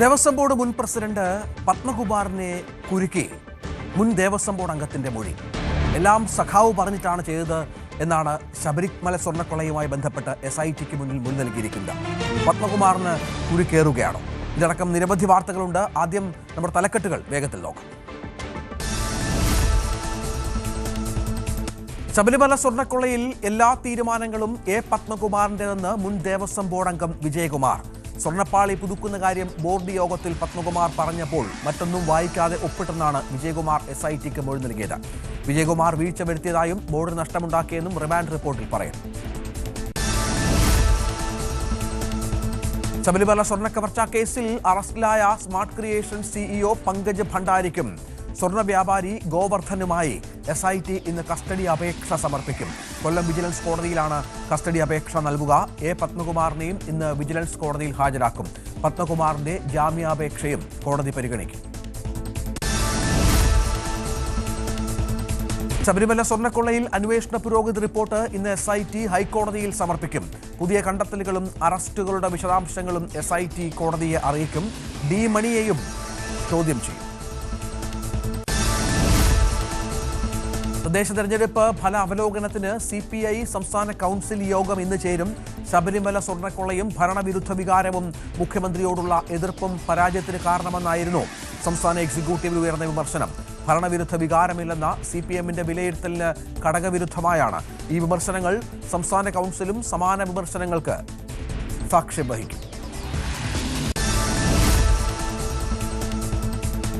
Devaswom board മുൻ president പത്മകുമാറിനെ കുരുക്കി മുൻ Devaswom board അംഗത്തിന്റെ മൊഴി. എല്ലാം സഖാവ് പറഞ്ഞിട്ടാണ് ചെയ്തത് എന്നാണ് ശബരിമല സ്വർണ്ണക്കൊള്ളയുമായി ബന്ധപ്പെട്ട് SITക്ക് മുന്നിൽ നൽകിയിരിക്കുന്നത്. പത്മകുമാറിന് കുരുക്കേറുകയാണ്. ഇതടക്കം നിരവധി വാർത്തകളുണ്ട്. ആദ്യം നമ്മുടെ തലക്കെട്ടുകൾ വേഗത്തിൽ നോക്കാം. ശബരിമല സ്വർണ്ണക്കൊള്ളയിൽ എല്ലാ തീരുമാനങ്ങളും പത്മകുമാറിൻ്റെതെന്ന് മുൻ ദേവസ്വം ബോർഡ് അംഗം വിജയകുമാർ. സ്വർണ്ണപ്പാളി പുതുക്കുന്ന കാര്യം ബോർഡ് യോഗത്തിൽ പത്മകുമാർ പറഞ്ഞപ്പോൾ മറ്റൊന്നും വായിക്കാതെ ഒപ്പിട്ടെന്നാണ് വിജയകുമാർ SITക്ക് മൊഴി നൽകിയത്. വിജയകുമാർ വീഴ്ച വരുത്തിയതായും ബോർഡിന് നഷ്ടമുണ്ടാക്കിയെന്നും റിമാൻഡ് റിപ്പോർട്ടിൽ പറയുന്നു. ശബരിമല സ്വർണ്ണക്കവർച്ചാ കേസിൽ അറസ്റ്റിലായ സ്മാർട്ട് ക്രിയേഷൻ CEO പങ്കജ് ഭണ്ഡാരിക്കും സ്വർണ്ണ വ്യാപാരി ഗോവർദ്ധനുമായി SIT ഇന്ന് കസ്റ്റഡി അപേക്ഷ സമർപ്പിക്കും. കൊല്ലം വിജിലൻസ് കോടതിയിലാണ് കസ്റ്റഡി അപേക്ഷ നൽകുക. പത്മകുമാറിനെയും ഇന്ന് വിജിലൻസ് കോടതിയിൽ ഹാജരാക്കും. പത്മകുമാറിന്റെ ജാമ്യാപേക്ഷയും കോടതി പരിഗണിക്കും. ശബരിമല സ്വർണ്ണക്കൊള്ളയിൽ അന്വേഷണ പുരോഗതി റിപ്പോർട്ട് ഇന്ന് SIT ഹൈക്കോടതിയിൽ സമർപ്പിക്കും. പുതിയ കണ്ടെത്തലുകളും അറസ്റ്റുകളുടെ വിശദാംശങ്ങളും SIT കോടതിയെ അറിയിക്കും. ഡി മണിയെയും ചോദ്യം ചെയ്യും. തദ്ദേശ തെരഞ്ഞെടുപ്പ് ഫല അവലോകനത്തിന് CPI സംസ്ഥാന കൗൺസിൽ യോഗം ഇന്ന് ചേരും. ശബരിമല സ്വർണ്ണക്കൊള്ളയും ഭരണവിരുദ്ധ വികാരവും മുഖ്യമന്ത്രിയോടുള്ള എതിർപ്പും പരാജയത്തിന് കാരണമെന്നായിരുന്നു സംസ്ഥാന എക്സിക്യൂട്ടീവിൽ ഉയർന്ന വിമർശനം. ഭരണവിരുദ്ധ വികാരമില്ലെന്ന CPMന്റെ വിലയിരുത്തലിന് ഘടകവിരുദ്ധമായാണ് ഈ വിമർശനങ്ങൾ. സംസ്ഥാന കൗൺസിലും സമാന വിമർശനങ്ങൾക്ക് സാക്ഷ്യം വഹിക്കും.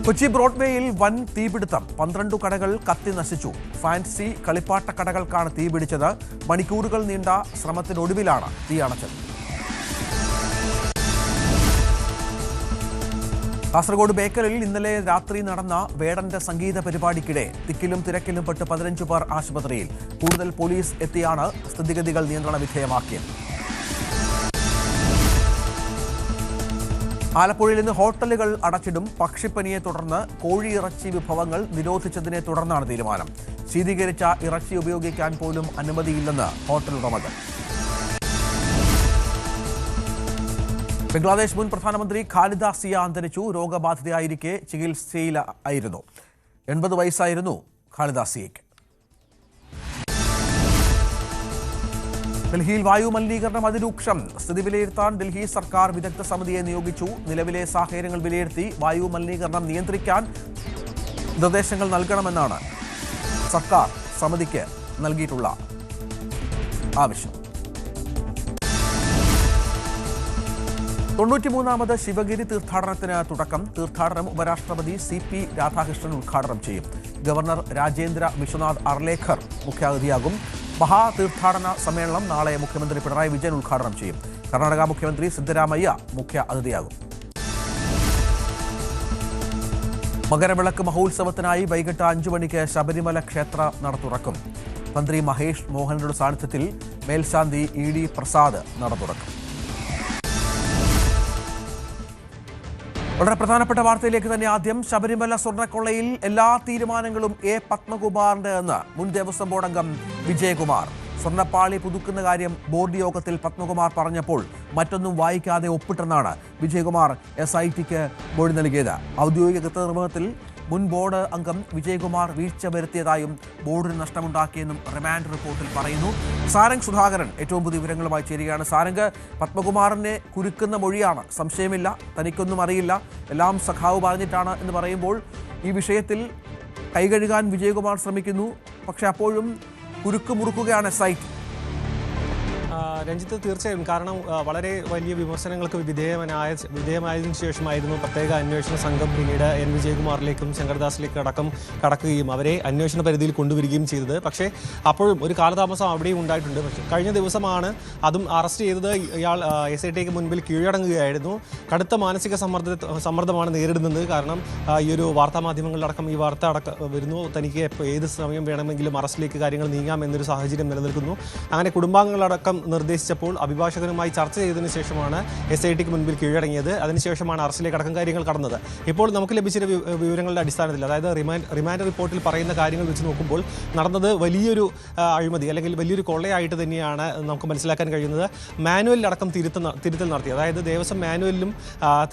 കൊച്ചി ബ്രോഡ്വേയിൽ വൻ തീപിടുത്തം. 12 കടകൾ കത്തി നശിച്ചു. ഫാൻസി കളിപ്പാട്ട കടകൾക്കാണ് തീപിടിച്ചത്. മണിക്കൂറുകൾ നീണ്ട ശ്രമത്തിനൊടുവിലാണ് തീ അണച്ചത്. കാസർഗോഡ് ബേക്കലിൽ ഇന്നലെ രാത്രി നടന്ന വേടന്റെ സംഗീത പരിപാടിക്കിടെ തിക്കിലും തിരക്കിലും പെട്ട് 15 പേർ ആശുപത്രിയിൽ. കൂടുതൽ പോലീസ് എത്തിയാണ് സ്ഥിതിഗതികൾ നിയന്ത്രണ വിധേയമാക്കിയത്. ആലപ്പുഴയിൽ ഇന്ന് ഹോട്ടലുകൾ അടച്ചിടും. പക്ഷിപ്പനിയെ തുടർന്ന് കോഴിയിറച്ചി വിഭവങ്ങൾ നിരോധിച്ചതിനെ തുടർന്നാണ് തീരുമാനം. ശീതീകരിച്ച ഇറച്ചി ഉപയോഗിക്കാൻ പോലും അനുമതിയില്ലെന്ന് ഹോട്ടൽ ഉടമകൾ. ബംഗ്ലാദേശ് മുൻ പ്രധാനമന്ത്രി ഖാലിദ സിയ അന്തരിച്ചു. രോഗബാധിതയായിരിക്കെ ചികിത്സയിലായിരുന്നു. 80 വയസ്സായിരുന്നു ഖാലിദ സിയയ്ക്ക്. ഡൽഹിയിൽ വായു മലിനീകരണം അതിരൂക്ഷം. സ്ഥിതി വിലയിരുത്താൻ ഡൽഹി സർക്കാർ വിദഗ്ധ സമിതിയെ നിയോഗിച്ചു. നിലവിലെ സാഹചര്യങ്ങൾ വിലയിരുത്തി വായു മലിനീകരണം നിയന്ത്രിക്കാൻ നിർദ്ദേശങ്ങൾ നൽകണമെന്നാണ് സർക്കാർ സമിതിക്ക് നൽകിയിട്ടുള്ള ആവശ്യം. 93ാമത് ശിവഗിരി തീർത്ഥാടനത്തിന് തുടക്കം. തീർത്ഥാടനം ഉപരാഷ്ട്രപതി CP രാധാകൃഷ്ണൻ ഉദ്ഘാടനം ചെയ്യും. ഗവർണർ രാജേന്ദ്ര വിശ്വനാഥ് അർലേക്കർ മുഖ്യാതിഥിയാകും. മഹാതീർത്ഥാടന സമ്മേളനം നാളെ മുഖ്യമന്ത്രി പിണറായി വിജയൻ ഉദ്ഘാടനം ചെയ്യും. കർണാടക മുഖ്യമന്ത്രി സിദ്ധരാമയ്യ മുഖ്യ അതിഥിയാകും. മകരവിളക്ക് മഹോത്സവത്തിനായി വൈകിട്ട് 5 മണിക്ക് ശബരിമല ക്ഷേത്ര നട തുറക്കും. മന്ത്രി മഹേഷ് മോഹനരുടെ സാന്നിധ്യത്തിൽ മേൽശാന്തി ED പ്രസാദ് നട തുറക്കും. വളരെ പ്രധാനപ്പെട്ട വാർത്തയിലേക്ക് തന്നെ ആദ്യം. ശബരിമല സ്വർണ്ണക്കൊള്ളയിൽ എല്ലാ തീരുമാനങ്ങളും പത്മകുമാറിന്റെ എന്ന് മുൻ ദേവസ്വം ബോർഡ് അംഗം വിജയകുമാർ. സ്വർണ്ണപ്പാളി പുതുക്കുന്ന കാര്യം ബോർഡ് യോഗത്തിൽ പത്മകുമാർ പറഞ്ഞപ്പോൾ മറ്റൊന്നും വായിക്കാതെ ഒപ്പിട്ടെന്നാണ് വിജയകുമാർ SITക്ക് മൊഴി നൽകിയത്. ഔദ്യോഗിക കൃത്യനിർവഹണത്തിൽ മുൻ ബോർഡ് അംഗം വിജയകുമാർ വീഴ്ച വരുത്തിയതായും ബോർഡിന് നഷ്ടമുണ്ടാക്കിയെന്നും റിമാൻഡ് റിപ്പോർട്ടിൽ പറയുന്നു. സാരംഗ് സുധാകരൻ ഏറ്റവും പുതിയ വിവരങ്ങളുമായി ചേരുകയാണ്. സാരംഗ്, പത്മകുമാറിനെ കുരുക്കുന്ന മൊഴിയാണ്, സംശയമില്ല, തനിക്കൊന്നും അറിയില്ല, എല്ലാം സഖാവ് പറഞ്ഞിട്ടാണ് എന്ന് പറയുമ്പോൾ ഈ വിഷയത്തിൽ കൈകഴുകാൻ വിജയകുമാർ ശ്രമിക്കുന്നു. പക്ഷെ അപ്പോഴും കുരുക്ക് മുറുക്കുകയാണ് SIT. രഞ്ജിത്ത്, തീർച്ചയായും. കാരണം വളരെ വലിയ വിമർശനങ്ങൾക്ക് വിധേയമായതിനു ശേഷമായിരുന്നു പ്രത്യേക അന്വേഷണ സംഘം പിന്നീട് N വിജയകുമാറിലേക്കും ശങ്കർദാസിലേക്കും കടക്കുകയും അവരെ അന്വേഷണ പരിധിയിൽ കൊണ്ടുവരികയും ചെയ്തത്. പക്ഷേ അപ്പോഴും ഒരു കാലതാമസം അവിടെയും ഉണ്ടായിട്ടുണ്ട്. പക്ഷേ കഴിഞ്ഞ ദിവസമാണ് അതും അറസ്റ്റ് ചെയ്തത്. ഇയാൾ SITക്ക് മുൻപിൽ കീഴടങ്ങുകയായിരുന്നു. കടുത്ത മാനസിക സമ്മർദ്ദമാണ് നേരിടുന്നത്. കാരണം ഈ ഒരു വാർത്താമാധ്യമങ്ങളിലടക്കം ഈ വാർത്ത വരുന്നു, തനിക്ക് ഏത് സമയം വേണമെങ്കിലും അറസ്റ്റിലേക്ക് കാര്യങ്ങൾ നീങ്ങാം എന്നൊരു സാഹചര്യം നിലനിൽക്കുന്നു. അങ്ങനെ കുടുംബാംഗങ്ങളടക്കം നിർദ്ദേശിച്ചപ്പോൾ അഭിഭാഷകനുമായി ചർച്ച ചെയ്തതിനു ശേഷമാണ് SITക്ക് മുൻപിൽ കീഴടങ്ങിയത്. അതിനുശേഷമാണ് അറസ്റ്റിലേക്ക് അടക്കം കാര്യങ്ങൾ കടന്നത്. ഇപ്പോൾ നമുക്ക് ലഭിച്ച വിവരങ്ങളുടെ അടിസ്ഥാനത്തിൽ, അതായത് റിമാൻഡ് റിപ്പോർട്ടിൽ പറയുന്ന കാര്യങ്ങൾ വെച്ച് നോക്കുമ്പോൾ നടന്നത് വലിയൊരു അഴിമതി അല്ലെങ്കിൽ വലിയൊരു കൊള്ളയായിട്ട് തന്നെയാണ് നമുക്ക് മനസ്സിലാക്കാൻ കഴിയുന്നത്. മാനുവലിലടക്കം തിരുത്തൽ നടത്തി, അതായത് ദേവസ്വം മാനുവലിലും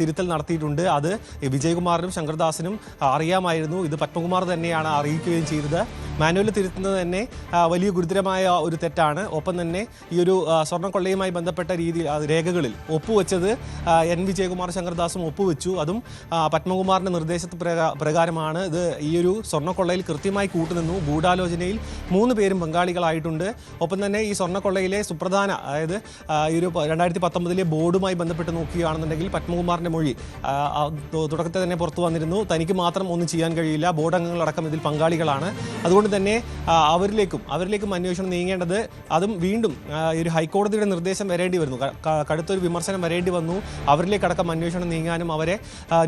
തിരുത്തൽ നടത്തിയിട്ടുണ്ട്. അത് വിജയകുമാറിനും ശങ്കർദാസിനും അറിയാമായിരുന്നു. ഇത് പത്മകുമാർ തന്നെയാണ് അറിയിക്കുകയും ചെയ്തത്. മാനുവലിൽ തിരുത്തുന്നത് തന്നെ വലിയ ഗുരുതരമായ ഒരു തെറ്റാണ്. ഒപ്പം തന്നെ ഈ ഒരു സ്വർണ്ണക്കൊള്ളയുമായി ബന്ധപ്പെട്ട രീതിയിൽ രേഖകളിൽ ഒപ്പുവെച്ചത് N വിജയകുമാർ ശങ്കർദാസും ഒപ്പുവെച്ചു. അതും പത്മകുമാറിൻ്റെ നിർദ്ദേശത്തിന് പ്രകാരമാണ്. ഇത് ഈ ഒരു സ്വർണ്ണക്കൊള്ളയിൽ കൃത്യമായി കൂട്ടുനിന്നു. ഗൂഢാലോചനയിൽ 3 പേരും പങ്കാളികളായിട്ടുണ്ട്. ഒപ്പം തന്നെ ഈ സ്വർണ്ണക്കൊള്ളയിലെ സുപ്രധാന, അതായത് ഈ ഒരു 2019 ബോർഡുമായി ബന്ധപ്പെട്ട് നോക്കുകയാണെന്നുണ്ടെങ്കിൽ പത്മകുമാറിൻ്റെ മൊഴി തുടക്കത്തിൽ തന്നെ പുറത്തു വന്നിരുന്നു. തനിക്ക് മാത്രം ഒന്നും ചെയ്യാൻ കഴിയില്ല, ബോർഡ് അംഗങ്ങളടക്കം ഇതിൽ പങ്കാളികളാണ്. അതുകൊണ്ട് തന്നെ അവരിലേക്കും അന്വേഷണം നീങ്ങേണ്ടത്, അതും വീണ്ടും ഈ ഒരു ഹൈക്കോടതിയുടെ നിർദ്ദേശം വരേണ്ടി വരുന്നു, കടുത്തൊരു വിമർശനം വരേണ്ടി വന്നു. അവരിലേക്കടക്കം അന്വേഷണം നീങ്ങാനും അവരെ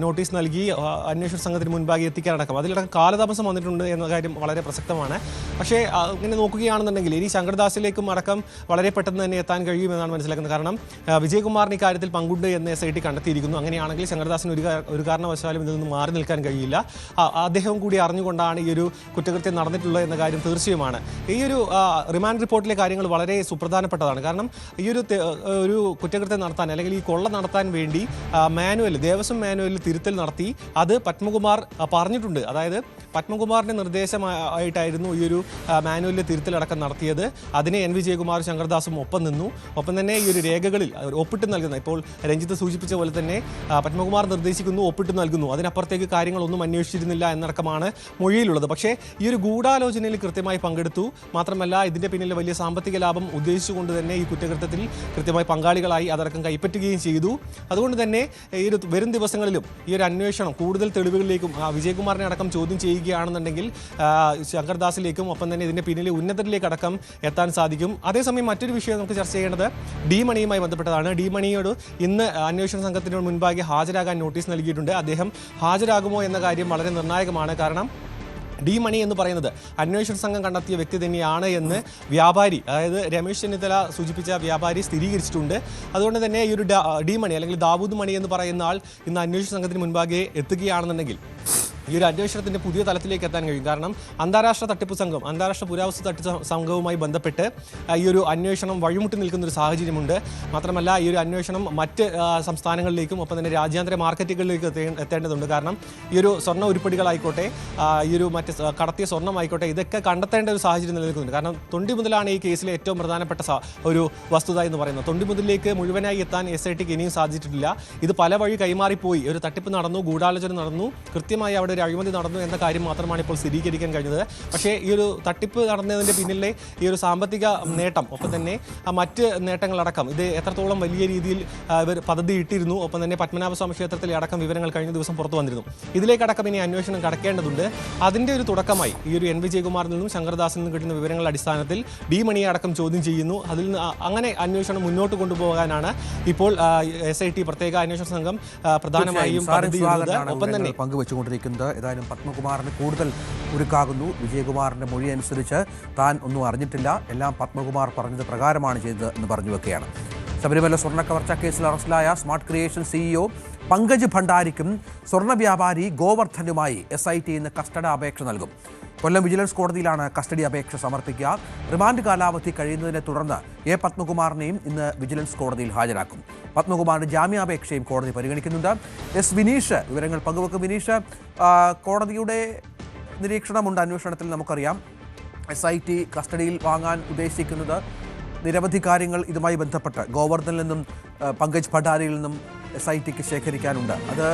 നോട്ടീസ് നൽകി അന്വേഷണ സംഘത്തിന് മുൻപാകെ എത്തിക്കാനടക്കം അതിലടക്കം കാലതാമസം വന്നിട്ടുണ്ട് എന്ന കാര്യം വളരെ പ്രസക്തമാണ്. പക്ഷേ ഇങ്ങനെ നോക്കുകയാണെന്നുണ്ടെങ്കിൽ ഇനി ശങ്കർദാസിലേക്കും അടക്കം വളരെ പെട്ടെന്ന് തന്നെ എത്താൻ കഴിയുമെന്നാണ് മനസ്സിലാക്കുന്നത്. കാരണം വിജയകുമാറിന് ഇക്കാര്യത്തിൽ പങ്കുണ്ട് എന്ന് SIT കണ്ടെത്തിയിരിക്കുന്നു. അങ്ങനെയാണെങ്കിൽ ശങ്കർദാസിന് ഒരു കാരണവശാലും ഇതിൽ നിന്ന് മാറി നിൽക്കാൻ കഴിയില്ല. അദ്ദേഹം കൂടി അറിഞ്ഞുകൊണ്ടാണ് ഈ ഒരു കുറ്റകൃത്യം നടന്നിട്ടുള്ളത് എന്ന കാര്യം തീർച്ചയുമാണ്. ഈ ഒരു റിമാൻഡ് റിപ്പോർട്ടിലെ കാര്യങ്ങൾ വളരെ സുപ്രധാനപ്പെട്ടതാണ്. കാരണം ഈ ഒരു കുറ്റകൃത്യം നടത്താൻ അല്ലെങ്കിൽ ഈ കൊള്ള നടത്താൻ വേണ്ടി ദേവസ്വം മാനുവലിൽ തിരുത്തൽ നടത്തി. അത് പത്മകുമാർ പറഞ്ഞിട്ടുണ്ട്. അതായത് പത്മകുമാറിൻ്റെ നിർദ്ദേശമായിട്ടായിരുന്നു ഈ ഒരു മാനുവലിലെ തിരുത്തലടക്കം നടത്തിയത്. അതിനെ N വിജയകുമാർ ശങ്കർദാസും ഒപ്പം നിന്നു. ഒപ്പം തന്നെ ഈ ഒരു രേഖകളിൽ ഒപ്പിട്ട് നൽകുന്ന, ഇപ്പോൾ രഞ്ജിത്ത് സൂചിപ്പിച്ച പോലെ തന്നെ പത്മകുമാർ നിർദ്ദേശിക്കുന്നു, ഒപ്പിട്ട് നൽകുന്നു. അതിനപ്പുറത്തേക്ക് കാര്യങ്ങളൊന്നും അന്വേഷിച്ചിരുന്നില്ല എന്നടക്കമാണ് മൊഴിയിലുള്ളത്. പക്ഷേ ഈ ഒരു ഗൂഢാലോചനയിൽ കൃത്യമായി പങ്കെടുത്തു. മാത്രമല്ല ഇതിൻ്റെ പിന്നിൽ വലിയ സാമ്പത്തിക ലാഭം ഉദ്ദേശിച്ചുകൊണ്ട് തന്നെ ഈ കുറ്റകൃത്യത്തിൽ കൃത്യമായി പങ്കാളികളായി അതടക്കം കൈപ്പറ്റുകയും ചെയ്തു. അതുകൊണ്ട് തന്നെ ഈ ഒരു വരും ദിവസങ്ങളിലും ഈ ഒരു അന്വേഷണം കൂടുതൽ തെളിവുകളിലേക്കും വിജയകുമാറിനെ അടക്കം ചോദ്യം ചെയ്യുകയാണെന്നുണ്ടെങ്കിൽ ശങ്കർദാസിലേക്കും ഒപ്പം തന്നെ ഇതിൻ്റെ പിന്നിലെ ഉന്നതരിലേക്കടക്കം എത്താൻ സാധിക്കും. അതേസമയം മറ്റൊരു വിഷയം നമുക്ക് ചർച്ച ചെയ്യേണ്ടത് ഡി മണിയുമായി ബന്ധപ്പെട്ടതാണ്. ഡി മണിയോട് ഇന്ന് അന്വേഷണ സംഘത്തിന് മുൻപാകെ ഹാജരാകാൻ നോട്ടീസ് നൽകിയിട്ടുണ്ട്. അദ്ദേഹം ഹാജരാകുമോ എന്ന കാര്യം വളരെ നിർണായകമാണ്. കാരണം ഡി മണി എന്ന് പറയുന്നത് അന്വേഷണ സംഘം കണ്ടെത്തിയ വ്യക്തി തന്നെയാണ് എന്ന് വ്യാപാരി, അതായത് രമേശ് ചെന്നിത്തല സൂചിപ്പിച്ച വ്യാപാരി സ്ഥിരീകരിച്ചിട്ടുണ്ട്. അതുകൊണ്ട് തന്നെ ഈ ഒരു ഡി മണി അല്ലെങ്കിൽ ദാവൂദ് മണി എന്ന് പറയുന്ന ആൾ ഇന്ന് അന്വേഷണ സംഘത്തിന് മുൻപാകെ എത്തുകയാണെന്നുണ്ടെങ്കിൽ ഈ ഒരു അന്വേഷണത്തിൻ്റെ പുതിയ തലത്തിലേക്ക് എത്താൻ കഴിയും. കാരണം അന്താരാഷ്ട്ര തട്ടിപ്പ് സംഘം, അന്താരാഷ്ട്ര പുരാവസ്തു തട്ടിപ്പ് സംഘവുമായി ബന്ധപ്പെട്ട് ഈ ഒരു അന്വേഷണം വഴിമുട്ടി നിൽക്കുന്ന ഒരു സാഹചര്യമുണ്ട്. മാത്രമല്ല ഈ ഒരു അന്വേഷണം മറ്റ് സംസ്ഥാനങ്ങളിലേക്കും ഒപ്പം തന്നെ രാജ്യാന്തര മാർക്കറ്റുകളിലേക്ക് എത്തേണ്ടതുണ്ട്. കാരണം ഈ ഒരു സ്വർണ്ണ ഉരുപ്പടികളായിക്കോട്ടെ, ഈ ഒരു മറ്റ് കടത്തിയ സ്വർണ്ണമായിക്കോട്ടെ, ഇതൊക്കെ കണ്ടെത്തേണ്ട ഒരു സാഹചര്യം നിലനിൽക്കുന്നുണ്ട്. കാരണം തൊണ്ടിമുതലാണ് ഈ കേസിലെ ഏറ്റവും പ്രധാനപ്പെട്ട ഒരു വസ്തുത എന്ന് പറയുന്നത്. തൊണ്ടിമുതലിലേക്ക് മുഴുവനായി എത്താൻ SITക്ക് ഇനിയും സാധിച്ചിട്ടില്ല. ഇത് പല വഴി കൈമാറിപ്പോയി. ഒരു തട്ടിപ്പ് നടന്നു, ഗൂഢാലോചന നടന്നു, കൃത്യമായി അവിടെ ഒരു അഴിമതി നടന്നു എന്ന കാര്യം മാത്രമാണ് ഇപ്പോൾ സ്ഥിരീകരിക്കാൻ കഴിഞ്ഞത്. പക്ഷേ ഈ ഒരു തട്ടിപ്പ് നടന്നതിൻ്റെ പിന്നിലെ ഈ ഒരു സാമ്പത്തിക നേട്ടം ഒപ്പം തന്നെ മറ്റ് നേട്ടങ്ങളടക്കം ഇത് എത്രത്തോളം വലിയ രീതിയിൽ ഇവർ പദ്ധതി ഇട്ടിരുന്നു. ഒപ്പം തന്നെ പത്മനാഭസ്വാമി ക്ഷേത്രത്തിലെ അടക്കം വിവരങ്ങൾ കഴിഞ്ഞ ദിവസം പുറത്തു വന്നിരുന്നു. ഇതിലേക്കടക്കം ഇനി അന്വേഷണം കടക്കേണ്ടതുണ്ട്. അതിൻ്റെ ഒരു തുടക്കമായി ഈ ഒരു N വിജയകുമാറിൽ നിന്നും ശങ്കർദാസിൽ നിന്നും കിട്ടുന്ന വിവരങ്ങളുടെ അടിസ്ഥാനത്തിൽ ഡി മണിയെ അടക്കം ചോദ്യം ചെയ്യുന്നു. അതിൽ നിന്ന് അങ്ങനെ അന്വേഷണം മുന്നോട്ട് കൊണ്ടുപോകാനാണ് ഇപ്പോൾ SIT പ്രത്യേക അന്വേഷണ സംഘം പ്രധാനമായും ഒപ്പം തന്നെ പങ്കുവെച്ചുകൊണ്ടിരിക്കുന്നത്. ഏതായാലും പത്മകുമാറിന് കൂടുതൽ ഉരുക്കാകുന്നു. വിജയകുമാറിന്റെ മൊഴി അനുസരിച്ച് താൻ ഒന്നും അറിഞ്ഞിട്ടില്ല, എല്ലാം പത്മകുമാർ പറഞ്ഞത് പ്രകാരമാണ് ചെയ്തത് എന്ന് പറഞ്ഞു വെക്കുകയാണ്. ശബരിമല സ്വർണ്ണ കവർച്ചാ കേസിൽ അറസ്റ്റിലായ സ്മാർട്ട് ക്രിയേഷൻ CEO പങ്കജ് ഭണ്ഡാരിക്കും സ്വർണ്ണ വ്യാപാരി ഗോവർദ്ധനുമായി SIT ഇന്ന് കസ്റ്റഡി അപേക്ഷ നൽകും. കൊല്ലം വിജിലൻസ് കോടതിയിലാണ് കസ്റ്റഡി അപേക്ഷ സമർപ്പിക്കുക. റിമാൻഡ് കാലാവധി കഴിയുന്നതിനെ തുടർന്ന് പത്മകുമാറിനെയും ഇന്ന് വിജിലൻസ് കോടതിയിൽ ഹാജരാക്കും. പത്മകുമാറിന്റെ ജാമ്യാപേക്ഷയും കോടതി പരിഗണിക്കുന്നുണ്ട്. വിനീഷ് വിവരങ്ങൾ പങ്കുവെക്കും. വിനീഷ്, കോടതിയുടെ നിരീക്ഷണമുണ്ട് അന്വേഷണത്തിൽ. നമുക്കറിയാം SIT കസ്റ്റഡിയിൽ വാങ്ങാൻ ഉദ്ദേശിക്കുന്നത് നിരവധി കാര്യങ്ങൾ ഇതുമായി ബന്ധപ്പെട്ട് ഗോവർദ്ധനിൽ നിന്നും പങ്കജ് ഭണ്ഡാരിയിൽ നിന്നും SITക്ക് ശേഖരിക്കാനുണ്ട്. അത്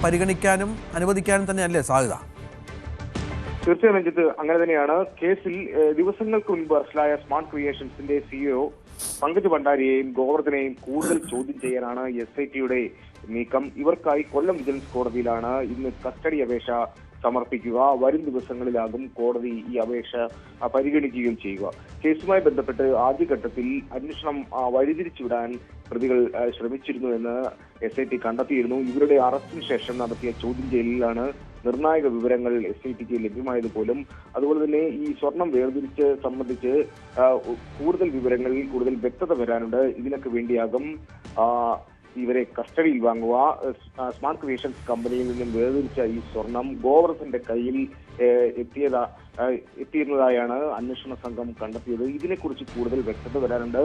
പരിഗണിക്കാനും അനുവദിക്കാനും തന്നെയല്ലേ സാധ്യത? തീർച്ചയായും രഞ്ജിത്ത്, അങ്ങനെ തന്നെയാണ്. കേസിൽ ദിവസങ്ങൾക്ക് മുൻപ് അറസ്റ്റിലായ സ്മാർട്ട് ക്രിയേഷൻസിന്റെ CEO പങ്കജ് ഭണ്ഡാരിയെയും ഗോവർദ്ധനെയും കൂടുതൽ ചോദ്യം ചെയ്യാനാണ് SITയുടെ നീക്കം. ഇവർക്കായി കൊല്ലം വിജിലൻസ് കോടതിയിലാണ് ഇന്ന് കസ്റ്റഡി അപേക്ഷ സമർപ്പിക്കുക. വരും ദിവസങ്ങളിലാകും കോടതി ഈ അപേക്ഷ പരിഗണിക്കുകയും ചെയ്യുക. കേസുമായി ബന്ധപ്പെട്ട് ആദ്യഘട്ടത്തിൽ അന്വേഷണം വഴിതിരിച്ചുവിടാൻ പ്രതികൾ ശ്രമിച്ചിരുന്നു എന്ന് SIT കണ്ടെത്തിയിരുന്നു. ഇവരുടെ അറസ്റ്റിന് ശേഷം നടത്തിയ ചോദ്യം ചെയ്യലിലാണ് നിർണായക വിവരങ്ങൾ SITക്ക് ലഭ്യമായത് പോലും. അതുപോലെ തന്നെ ഈ സ്വർണം വേർതിരിച്ച് സംബന്ധിച്ച് കൂടുതൽ വിവരങ്ങളിൽ കൂടുതൽ വ്യക്തത വരാനുണ്ട്. ഇതിനൊക്കെ വേണ്ടിയാകും ഇവരെ കസ്റ്റഡിയിൽ വാങ്ങുക. സ്മാർട്ട് ക്രിയേഷൻസ് കമ്പനിയിൽ നിന്നും വേർതിരിച്ച ഈ സ്വർണം ഗോവർദ്ധന്റെ കയ്യിൽ എത്തിയിരുന്നതായാണ് അന്വേഷണ സംഘം കണ്ടെത്തിയത്. ഇതിനെക്കുറിച്ച് കൂടുതൽ വ്യക്തത വരാനുണ്ട്.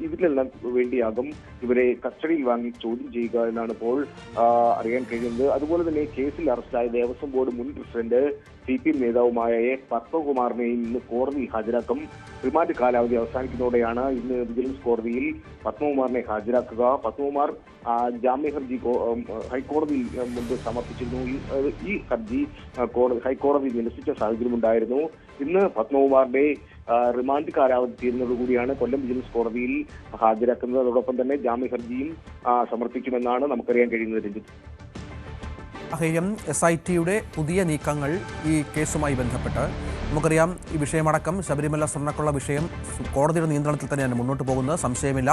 ഇതിനെല്ലാം വേണ്ടിയാകും ഇവരെ കസ്റ്റഡിയിൽ വാങ്ങി ചോദ്യം ചെയ്യുക എന്നാണ് ഇപ്പോൾ അറിയാൻ കഴിയുന്നത്. അതുപോലെ തന്നെ കേസിൽ അറസ്റ്റിലായ ദേവസ്വം ബോർഡ് മുൻ പ്രസിഡന്റ് CPM നേതാവുമായ A. പത്മകുമാറിനെയും ഇന്ന് കോടതിയിൽ ഹാജരാക്കും. റിമാൻഡ് കാലാവധി അവസാനിക്കുന്നതോടെയാണ് ഇന്ന് വിജിലൻസ് കോടതിയിൽ പത്മകുമാറിനെ ഹാജരാക്കുക. പത്മകുമാർ ജാമ്യ ഹർജി ഹൈക്കോടതിയിൽ മുൻപ് സമർപ്പിച്ചിരുന്നു. ഈ ഹർജി ഹൈക്കോടതി നിരസിച്ച സാഹചര്യമുണ്ടായിരുന്നു. ഇന്ന് പത്മകുമാറിന്റെ റിമാൻഡ് കാലാവധി തീരുന്നതോടുകൂടിയാണ് കൊല്ലം വിജിലൻസ് കോടതിയിൽ ഹാജരാക്കുന്നത്. അതോടൊപ്പം തന്നെ ജാമ്യ ഹർജിയും സമർപ്പിക്കുമെന്നാണ് നമുക്കറിയാൻ കഴിയുന്നത്. രഞ്ജിത്ത്, SITയുടെ പുതിയ നീക്കങ്ങൾ ഈ കേസുമായി ബന്ധപ്പെട്ട് നമുക്കറിയാം. ഈ വിഷയമടക്കം ശബരിമല സ്വർണ്ണക്കൊള്ള വിഷയം കോടതിയുടെ നിയന്ത്രണത്തിൽ തന്നെയാണ് മുന്നോട്ട് പോകുന്നത്, സംശയമില്ല.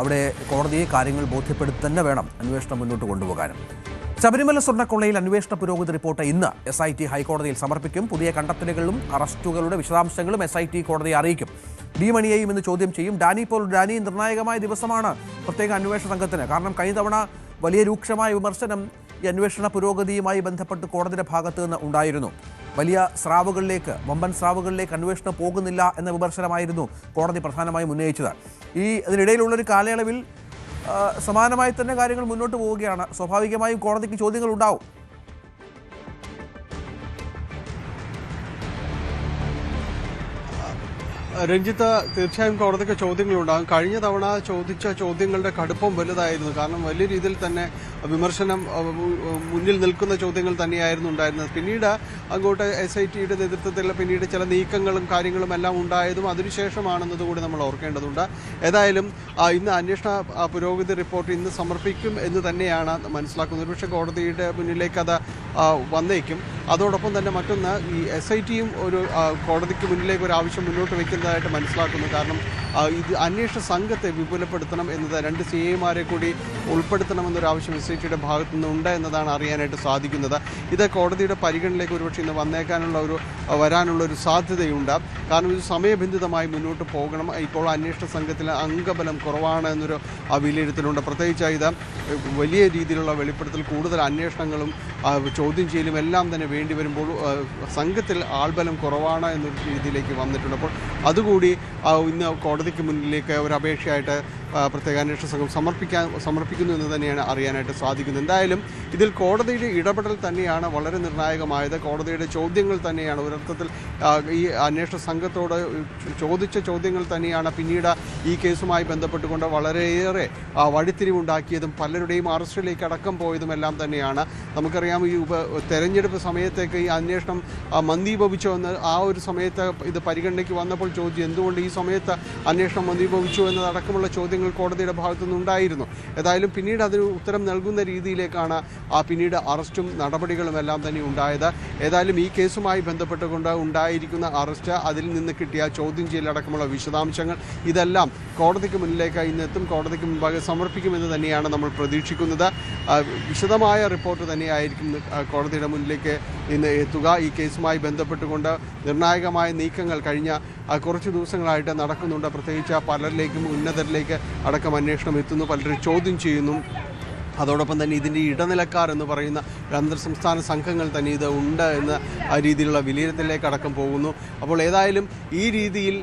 അവിടെ കോടതിയെ കാര്യങ്ങൾ ബോധ്യപ്പെടുത്തി തന്നെ വേണം അന്വേഷണം മുന്നോട്ട് കൊണ്ടുപോകാനും. ശബരിമല സ്വർണ്ണക്കൊള്ളയിൽ അന്വേഷണ പുരോഗതി റിപ്പോർട്ട് ഇന്ന് SIT ഹൈക്കോടതിയിൽ സമർപ്പിക്കും. പുതിയ കണ്ടെത്തലുകളും അറസ്റ്റുകളുടെ വിശദാംശങ്ങളും SIT കോടതിയെ അറിയിക്കും. ഡി മണിയെയും ഇന്ന് ചോദ്യം ചെയ്യും. ഡാനി നിർണായകമായ ദിവസമാണ് പ്രത്യേക അന്വേഷണ സംഘത്തിന്. കാരണം കഴിഞ്ഞ തവണ വലിയ രൂക്ഷമായ വിമർശനം ഈ അന്വേഷണ പുരോഗതിയുമായി ബന്ധപ്പെട്ട് കോടതിയുടെ ഭാഗത്തു നിന്ന് ഉണ്ടായിരുന്നു. വലിയ വമ്പൻ സ്രാവുകളിലേക്ക് അന്വേഷണം പോകുന്നില്ല എന്ന വിമർശനമായിരുന്നു കോടതി പ്രധാനമായും ഉന്നയിച്ചത്. അതിനിടയിലുള്ളൊരു കാലയളവിൽ സമാനമായി തന്നെ കാര്യങ്ങൾ മുന്നോട്ട് പോവുകയാണ്. സ്വാഭാവികമായും കോടതിക്ക് ചോദ്യങ്ങൾ ഉണ്ടാവും. രഞ്ജിത്ത്, തീർച്ചയായും കോടതിക്ക് ചോദ്യങ്ങളുണ്ടാകും. കഴിഞ്ഞ തവണ ചോദിച്ച ചോദ്യങ്ങളുടെ കടുപ്പം വലുതായിരുന്നു. കാരണം വലിയ രീതിയിൽ തന്നെ വിമർശനം മുന്നിൽ നിൽക്കുന്ന ചോദ്യങ്ങൾ തന്നെയായിരുന്നു ഉണ്ടായിരുന്നത്. പിന്നീട് അങ്ങോട്ട് SITയുടെ നേതൃത്വത്തിൽ പിന്നീട് ചില നീക്കങ്ങളും കാര്യങ്ങളും എല്ലാം ഉണ്ടായതും അതിനുശേഷമാണെന്നതുകൂടി നമ്മൾ ഓർക്കേണ്ടതുണ്ട്. ഏതായാലും ഇന്ന് അന്വേഷണ പുരോഗതി റിപ്പോർട്ട് ഇന്ന് സമർപ്പിക്കും എന്ന് തന്നെയാണ് മനസ്സിലാക്കുന്നത്. ഒരുപക്ഷെ കോടതിയുടെ മുന്നിലേക്ക് അത് വന്നേക്കും. അതോടൊപ്പം തന്നെ മറ്റൊന്ന്, ഈ SITയും ഒരു കോടതിക്ക് മുന്നിലേക്ക് ഒരു ആവശ്യം മുന്നോട്ട് വയ്ക്കുന്നതായിട്ട് മനസ്സിലാക്കുന്നു. കാരണം ഇത് അന്വേഷണ സംഘത്തെ വിപുലപ്പെടുത്തണം എന്നത്, 2 CIമാരെ കൂടി ഉൾപ്പെടുത്തണമെന്നൊരു ആവശ്യം SITയുടെ ഭാഗത്തു നിന്നുണ്ട് എന്നതാണ് അറിയാനായിട്ട് സാധിക്കുന്നത്. ഇത് കോടതിയുടെ പരിഗണനയിലേക്ക് ഒരുപക്ഷെ ഇന്ന് വരാനുള്ള ഒരു സാധ്യതയുണ്ട്. കാരണം ഇത് സമയബന്ധിതമായി മുന്നോട്ട് പോകണം. ഇപ്പോൾ അന്വേഷണ സംഘത്തിലെ അംഗബലം കുറവാണ് എന്നൊരു വിലയിരുത്തലുണ്ട്. പ്രത്യേകിച്ച് ഇത് വലിയ രീതിയിലുള്ള വെളിപ്പെടുത്തൽ, കൂടുതൽ അന്വേഷണങ്ങളും ചോദ്യം ചെയ്യലും എല്ലാം തന്നെ വേണ്ടി വരുമ്പോൾ സംഘത്തിൽ ആൾബലം കുറവാണ് എന്നൊരു രീതിയിലേക്ക് വന്നിട്ടുണ്ട്. അപ്പോൾ അതുകൂടി ഇന്ന് കോടതിക്ക് മുന്നിലേക്ക് ഒരു അപേക്ഷയായിട്ട് പ്രത്യേക അന്വേഷണ സംഘം സമർപ്പിക്കുന്നു എന്ന് തന്നെയാണ് അറിയാനായിട്ട് സാധിക്കുന്നത്. എന്തായാലും ഇതിൽ കോടതിയുടെ ഇടപെടൽ തന്നെയാണ് വളരെ നിർണായകമായത്. കോടതിയുടെ ചോദ്യങ്ങൾ തന്നെയാണ് ഒരർത്ഥത്തിൽ ഈ അന്വേഷണ സംഘത്തോട് ചോദിച്ച ചോദ്യങ്ങൾ തന്നെയാണ് പിന്നീട് ഈ കേസുമായി ബന്ധപ്പെട്ടുകൊണ്ട് വളരെയേറെ വഴിത്തിരിവുണ്ടാക്കിയതും പലരുടെയും അറസ്റ്റിലേക്ക് അടക്കം പോയതും എല്ലാം തന്നെയാണ്. നമുക്കറിയാം, ഈ തെരഞ്ഞെടുപ്പ് സമയത്തേക്ക് ഈ അന്വേഷണം മന്ദീഭവിച്ചോ എന്ന് ആ ഒരു സമയത്ത് ഇത് പരിഗണനയ്ക്ക് വന്നപ്പോൾ ചോദിച്ചു, എന്തുകൊണ്ട് ഈ സമയത്ത് അന്വേഷണം മന്ദീഭവിച്ചു എന്നതടക്കമുള്ള ചോദ്യങ്ങൾ കോടതിയുടെ ഭാഗത്തുനിന്ന് ഉണ്ടായിരുന്നു. ഏതായാലും പിന്നീട് അതിന് ഉത്തരം നൽകുന്ന രീതിയിലേക്കാണ് പിന്നീട് അറസ്റ്റും നടപടികളും എല്ലാം തന്നെ ഉണ്ടായത്. ഏതായാലും ഈ കേസുമായി ബന്ധപ്പെട്ടുകൊണ്ട് ഉണ്ടായിരിക്കുന്ന അറസ്റ്റ്, അതിൽ നിന്ന് കിട്ടിയ ചോദ്യം ചെയ്യലടക്കമുള്ള വിശദാംശങ്ങൾ ഇതെല്ലാം കോടതിക്ക് മുന്നിലേക്ക് ഇന്നെത്തും, കോടതിക്ക് മുൻപാകെ സമർപ്പിക്കുമെന്ന് തന്നെയാണ് നമ്മൾ പ്രതീക്ഷിക്കുന്നത്. വിശദമായ റിപ്പോർട്ട് തന്നെയായിരിക്കും കോടതിയുടെ മുന്നിലേക്ക് ഇന്ന് എത്തുക. ഈ കേസുമായി ബന്ധപ്പെട്ടുകൊണ്ട് നിർണായകമായ നീക്കങ്ങൾ കഴിഞ്ഞ കുറച്ച് ദിവസങ്ങളായിട്ട് നടക്കുന്നുണ്ട്. പ്രത്യേകിച്ച് പലരിലേക്കും ഉന്നതരിലേക്ക് അടക്കം അന്വേഷണം എത്തുന്നു, പലരും ചോദ്യം ചെയ്യുന്നു. അതോടൊപ്പം തന്നെ ഇതിൻ്റെ ഇടനിലക്കാർ എന്ന് പറയുന്ന അന്തർ സംസ്ഥാന സംഘങ്ങൾ തന്നെ ഇത് ഉണ്ട് എന്ന രീതിയിലുള്ള വിലയിരുത്തലിലേക്ക് അടക്കം പോകുന്നു. അപ്പോൾ ഏതായാലും ഈ രീതിയിൽ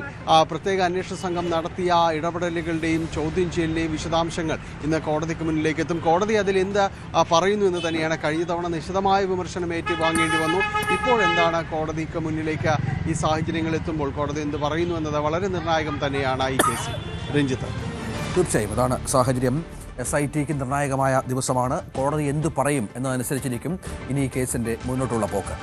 പ്രത്യേക അന്വേഷണ സംഘം നടത്തിയ ഇടപെടലുകളുടെയും ചോദ്യം ചെയ്യലിൻ്റെയും വിശദാംശങ്ങൾ ഇന്ന് കോടതിക്ക് മുന്നിലേക്ക് എത്തും. കോടതി അതിൽ എന്ത് പറയുന്നു എന്ന് തന്നെയാണ്. കഴിഞ്ഞ തവണ നിശിതമായ വിമർശനം ഏറ്റുവാങ്ങേണ്ടി വന്നു. ഇപ്പോൾ എന്താണ് കോടതിക്ക് മുന്നിലേക്ക് ഈ സാഹചര്യങ്ങൾ എത്തുമ്പോൾ കോടതി എന്ത് പറയുന്നു എന്നത് വളരെ നിർണായകം തന്നെയാണ് ഈ കേസ്. രഞ്ജിത്ത്, തീർച്ചയായും അതാണ് സാഹചര്യം. SITക്ക് നിർണായകമായ ദിവസമാണ്. കോടതി എന്തു പറയും എന്നതനുസരിച്ചിരിക്കും ഇനി ഈ കേസിൻ്റെ മുന്നോട്ടുള്ള പോക്ക്.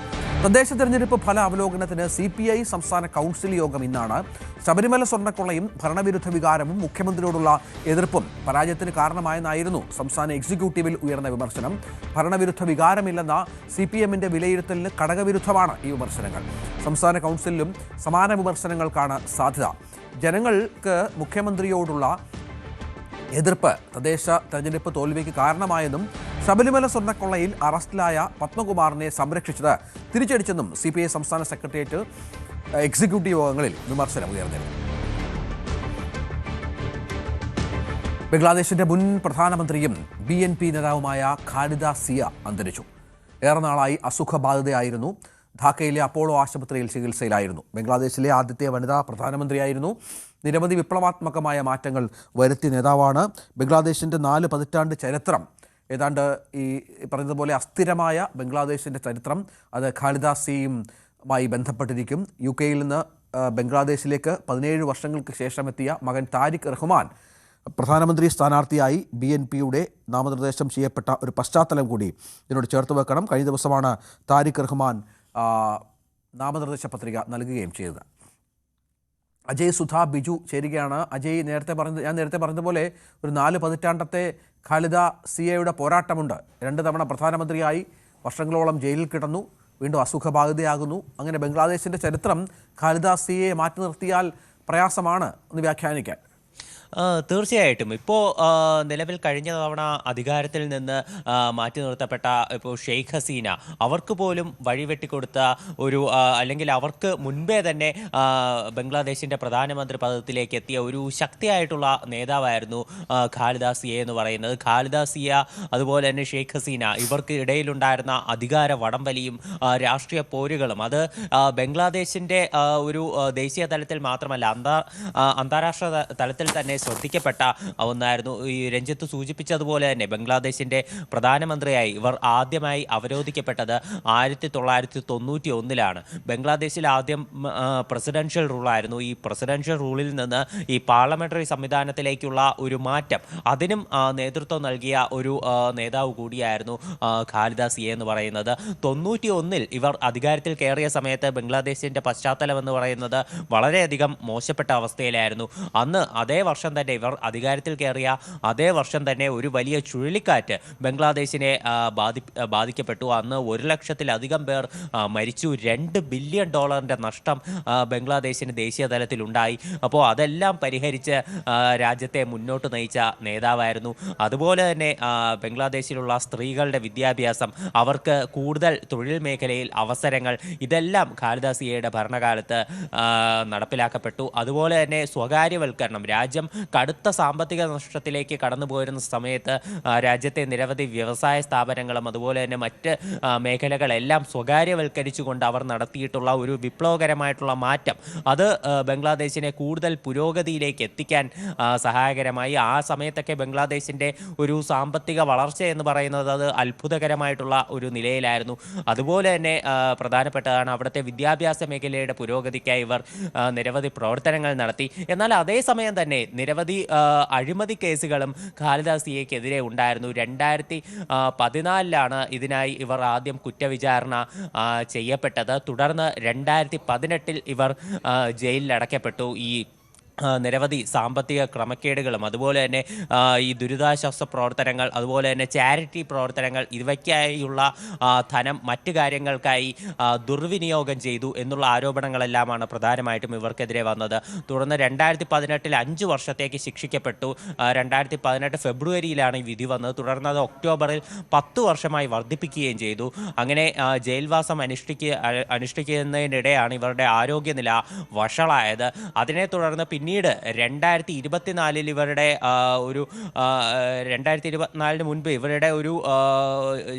തദ്ദേശ തെരഞ്ഞെടുപ്പ് ഫല അവലോകനത്തിന് CPI സംസ്ഥാന കൗൺസിൽ യോഗം ഇന്നാണ്. ശബരിമല സ്വർണ്ണക്കൊള്ളയും ഭരണവിരുദ്ധ വികാരവും മുഖ്യമന്ത്രിയോടുള്ള എതിർപ്പും പരാജയത്തിന് കാരണമായെന്നായിരുന്നു സംസ്ഥാന എക്സിക്യൂട്ടീവിൽ ഉയർന്ന വിമർശനം. ഭരണവിരുദ്ധ വികാരമില്ലെന്ന CPMന്റെ വിലയിരുത്തലിന് ഘടകവിരുദ്ധമാണ് ഈ വിമർശനങ്ങൾ. സംസ്ഥാന കൗൺസിലിലും സമാന വിമർശനങ്ങൾക്കാണ് സാധ്യത. ജനങ്ങൾക്ക് മുഖ്യമന്ത്രിയോടുള്ള എതിർപ്പ് തദ്ദേശ തെരഞ്ഞെടുപ്പ് തോൽവിക്ക് കാരണമായെന്നും ശബരിമല സ്വർണ്ണക്കൊള്ളയിൽ അറസ്റ്റിലായ പത്മകുമാറിനെ സംരക്ഷിച്ചത് തിരിച്ചടിച്ചെന്നും CPI സംസ്ഥാന സെക്രട്ടേറിയറ്റ് എക്സിക്യൂട്ടീവ് യോഗങ്ങളിൽ വിമർശനം ഉയർന്നിരുന്നു. ബംഗ്ലാദേശിന്റെ മുൻ പ്രധാനമന്ത്രിയും BNP നേതാവുമായ ഖാലിദ സിയ അന്തരിച്ചു. ഏറെ നാളായി അസുഖബാധിതയായിരുന്നു. ധാക്കയിലെ അപ്പോളോ ആശുപത്രിയിൽ ചികിത്സയിലായിരുന്നു. ബംഗ്ലാദേശിലെ ആദ്യത്തെ വനിതാ പ്രധാനമന്ത്രിയായിരുന്നു. നിരവധി വിപ്ലവാത്മകമായ മാറ്റങ്ങൾ വരുത്തിയ നേതാവാണ്. ബംഗ്ലാദേശിൻ്റെ 4 പതിറ്റാണ്ട് ചരിത്രം, ഏതാണ്ട് ഈ പറയുന്നതുപോലെ അസ്ഥിരമായ ബംഗ്ലാദേശിൻ്റെ ചരിത്രം, അത് ഖാലിദ സിയുമായി ബന്ധപ്പെട്ടിരിക്കും. UK നിന്ന് ബംഗ്ലാദേശിലേക്ക് 17 വർഷങ്ങൾക്ക് ശേഷം എത്തിയ മകൻ താരിഖ് റഹ്മാൻ പ്രധാനമന്ത്രി സ്ഥാനാർത്ഥിയായി BNPയുടെ നാമനിർദ്ദേശം ചെയ്യപ്പെട്ട ഒരു പശ്ചാത്തലം കൂടി ഇതിനോട് ചേർത്ത് വെക്കണം. കഴിഞ്ഞ ദിവസമാണ് താരിഖ് റഹ്മാൻ നാമനിർദ്ദേശ പത്രിക നൽകുകയും ചെയ്തത്. അജയ് സുധാ ബിജു ചേരുകയാണ്. അജയ്, ഞാൻ നേരത്തെ പറഞ്ഞതുപോലെ ഒരു 4 പതിറ്റാണ്ടത്തെ ഖാലിദ സിയയുടെ പോരാട്ടമുണ്ട്. 2 തവണ പ്രധാനമന്ത്രിയായി വർഷങ്ങളോളം ജയിലിൽ കിടന്നു, വീണ്ടും അസുഖബാധിതയാകുന്നു. അങ്ങനെ ബംഗ്ലാദേശിൻ്റെ ചരിത്രം ഖാലിദ സിയയെ മാറ്റി നിർത്തിയാൽ പ്രയാസമാണ് എന്ന് വ്യാഖ്യാനിക്കാൻ. തീർച്ചയായിട്ടും ഇപ്പോൾ നിലവിൽ കഴിഞ്ഞ തവണ അധികാരത്തിൽ നിന്ന് മാറ്റി നിർത്തപ്പെട്ട ഇപ്പോൾ ഷെയ്ഖ് ഹസീന, അവർക്ക് പോലും വഴിവെട്ടിക്കൊടുത്ത ഒരു അല്ലെങ്കിൽ അവർക്ക് മുൻപേ തന്നെ ബംഗ്ലാദേശിൻ്റെ പ്രധാനമന്ത്രി പദത്തിലേക്ക് എത്തിയ ഒരു ശക്തിയായിട്ടുള്ള നേതാവായിരുന്നു ഖാലിദ സിയ എന്ന് പറയുന്നത്. ഖാലിദ സിയ അതുപോലെ തന്നെ ഷെയ്ഖ് ഹസീന, ഇവർക്ക് ഇടയിലുണ്ടായിരുന്ന അധികാര വടംവലിയും രാഷ്ട്രീയ പോരുകളും അത് ബംഗ്ലാദേശിൻ്റെ ഒരു ദേശീയ തലത്തിൽ മാത്രമല്ല അന്താരാഷ്ട്ര തലത്തിൽ തന്നെ ശ്രദ്ധിക്കപ്പെട്ട ഒന്നായിരുന്നു. ഈ രഞ്ജിത്ത് സൂചിപ്പിച്ചതുപോലെ തന്നെ ബംഗ്ലാദേശിൻ്റെ പ്രധാനമന്ത്രിയായി ഇവർ ആദ്യമായി അവരോധിക്കപ്പെട്ടത് 1991-ലാണ്. ബംഗ്ലാദേശിൽ ആദ്യം പ്രസിഡൻഷ്യൽ റൂളായിരുന്നു. ഈ പ്രസിഡൻഷ്യൽ റൂളിൽ നിന്ന് ഈ പാർലമെന്ററി സംവിധാനത്തിലേക്കുള്ള ഒരു മാറ്റം, അതിനും നേതൃത്വം നൽകിയ ഒരു നേതാവ് കൂടിയായിരുന്നു ഖാലിദ സിയ എന്ന് പറയുന്നത്. 91-ൽ ഇവർ അധികാരത്തിൽ കയറിയ സമയത്ത് ബംഗ്ലാദേശിൻ്റെ പശ്ചാത്തലം എന്ന് പറയുന്നത് വളരെയധികം മോശപ്പെട്ട അവസ്ഥയിലായിരുന്നു. അന്ന് അതേ വർഷം തന്നെ ഇവർ അധികാരത്തിൽ കയറിയ അതേ വർഷം തന്നെ ഒരു വലിയ ചുഴലിക്കാറ്റ് ബംഗ്ലാദേശിനെ ബാധിക്കപ്പെട്ടു. അന്ന് 1 ലക്ഷത്തിലധികം പേർ മരിച്ചു. $2 ബില്യൺ നഷ്ടം ബംഗ്ലാദേശിന് ദേശീയ തലത്തിലുണ്ടായി. അപ്പോൾ അതെല്ലാം പരിഹരിച്ച് രാജ്യത്തെ മുന്നോട്ട് നയിച്ച നേതാവായിരുന്നു. അതുപോലെ തന്നെ ബംഗ്ലാദേശിലുള്ള സ്ത്രീകളുടെ വിദ്യാഭ്യാസം, അവർക്ക് കൂടുതൽ തൊഴിൽ മേഖലയിൽ അവസരങ്ങൾ, ഇതെല്ലാം ഖാലിദ സിയയുടെ ഭരണകാലത്ത് നടപ്പിലാക്കപ്പെട്ടു. അതുപോലെ തന്നെ സ്വകാര്യവൽക്കരണം, രാജ്യം കടുത്ത സാമ്പത്തിക നഷ്ടത്തിലേക്ക് കടന്നു പോയിരുന്ന സമയത്ത് രാജ്യത്തെ നിരവധി വ്യവസായ സ്ഥാപനങ്ങളും അതുപോലെ തന്നെ മറ്റ് മേഖലകളെല്ലാം സ്വകാര്യവൽക്കരിച്ചുകൊണ്ട് അവർ നടത്തിയിട്ടുള്ള ഒരു വിപ്ലവകരമായിട്ടുള്ള മാറ്റം, അത് ബംഗ്ലാദേശിനെ കൂടുതൽ പുരോഗതിയിലേക്ക് എത്തിക്കാൻ സഹായകരമായി. ആ സമയത്തൊക്കെ ബംഗ്ലാദേശിൻ്റെ ഒരു സാമ്പത്തിക വളർച്ച എന്ന് പറയുന്നത് അത് അത്ഭുതകരമായിട്ടുള്ള ഒരു നിലയിലായിരുന്നു. അതുപോലെ തന്നെ പ്രധാനപ്പെട്ടതാണ് അവിടുത്തെ വിദ്യാഭ്യാസ മേഖലയുടെ പുരോഗതിക്കായി ഇവർ നിരവധി പ്രവർത്തനങ്ങൾ നടത്തി. എന്നാൽ അതേസമയം തന്നെ നിരവധി അഴിമതി കേസുകളും ഖാലിദ സിയയ്ക്കെതിരെ ഉണ്ടായിരുന്നു. 2014-ലാണ് ഇതിനായി ഇവർ ആദ്യം കുറ്റവിചാരണ ചെയ്യപ്പെട്ടത്. തുടർന്ന് 2018-ൽ ഇവർ ജയിലിൽ അടയ്ക്കപ്പെട്ടു. ഈ നിരവധി സാമ്പത്തിക ക്രമക്കേടുകളും അതുപോലെ തന്നെ ഈ ദുരിതാശ്വാസ പ്രവർത്തനങ്ങൾ, അതുപോലെ തന്നെ ചാരിറ്റി പ്രവർത്തനങ്ങൾ, ഇവയ്ക്കായുള്ള ധനം മറ്റ് കാര്യങ്ങൾക്കായി ദുർവിനിയോഗം ചെയ്തു എന്നുള്ള ആരോപണങ്ങളെല്ലാമാണ് പ്രധാനമായിട്ടും ഇവർക്കെതിരെ വന്നത്. തുടർന്ന് 2018-ൽ 5 വർഷത്തേക്ക് ശിക്ഷിക്കപ്പെട്ടു. 2018 ഫെബ്രുവരിയിലാണ് ഈ വിധി വന്നത്. തുടർന്ന് അത് ഒക്ടോബറിൽ 10 വർഷമായി വർദ്ധിപ്പിക്കുകയും ചെയ്തു. അങ്ങനെ ജയിൽവാസം അനുഷ്ഠിക്കുന്നതിനിടെയാണ് ഇവരുടെ ആരോഗ്യനില വഷളായത്. അതിനെ തുടർന്ന് പിന്നീട് 2024-ൽ ഇവരുടെ 2024-ന് മുൻപ് ഇവരുടെ ഒരു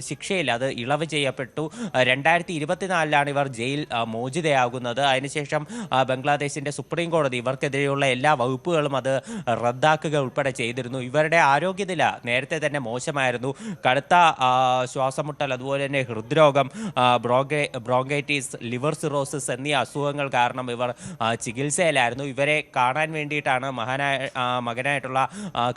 ശിക്ഷയിൽ അത് ഇളവ് ചെയ്യപ്പെട്ടു. 2024-ലാണ് ഇവർ ജയിൽ മോചിതയാകുന്നത്. അതിനുശേഷം ബംഗ്ലാദേശിൻ്റെ സുപ്രീം കോടതി ഇവർക്കെതിരെയുള്ള എല്ലാ വകുപ്പുകളും അത് റദ്ദാക്കുക ഉൾപ്പെടെ ചെയ്തിരുന്നു. ഇവരുടെ ആരോഗ്യനില നേരത്തെ തന്നെ മോശമായിരുന്നു. കടുത്ത ശ്വാസമുട്ടൽ, അതുപോലെ തന്നെ ഹൃദ്രോഗം, ബ്രോങ്കൈറ്റിസ്, ലിവർ സിറോസിസ് എന്നീ അസുഖങ്ങൾ കാരണം ഇവർ ചികിത്സയിലായിരുന്നു. ഇവരെ കാണാൻ കാണാൻ വേണ്ടിയിട്ടാണ് മകനായിട്ടുള്ള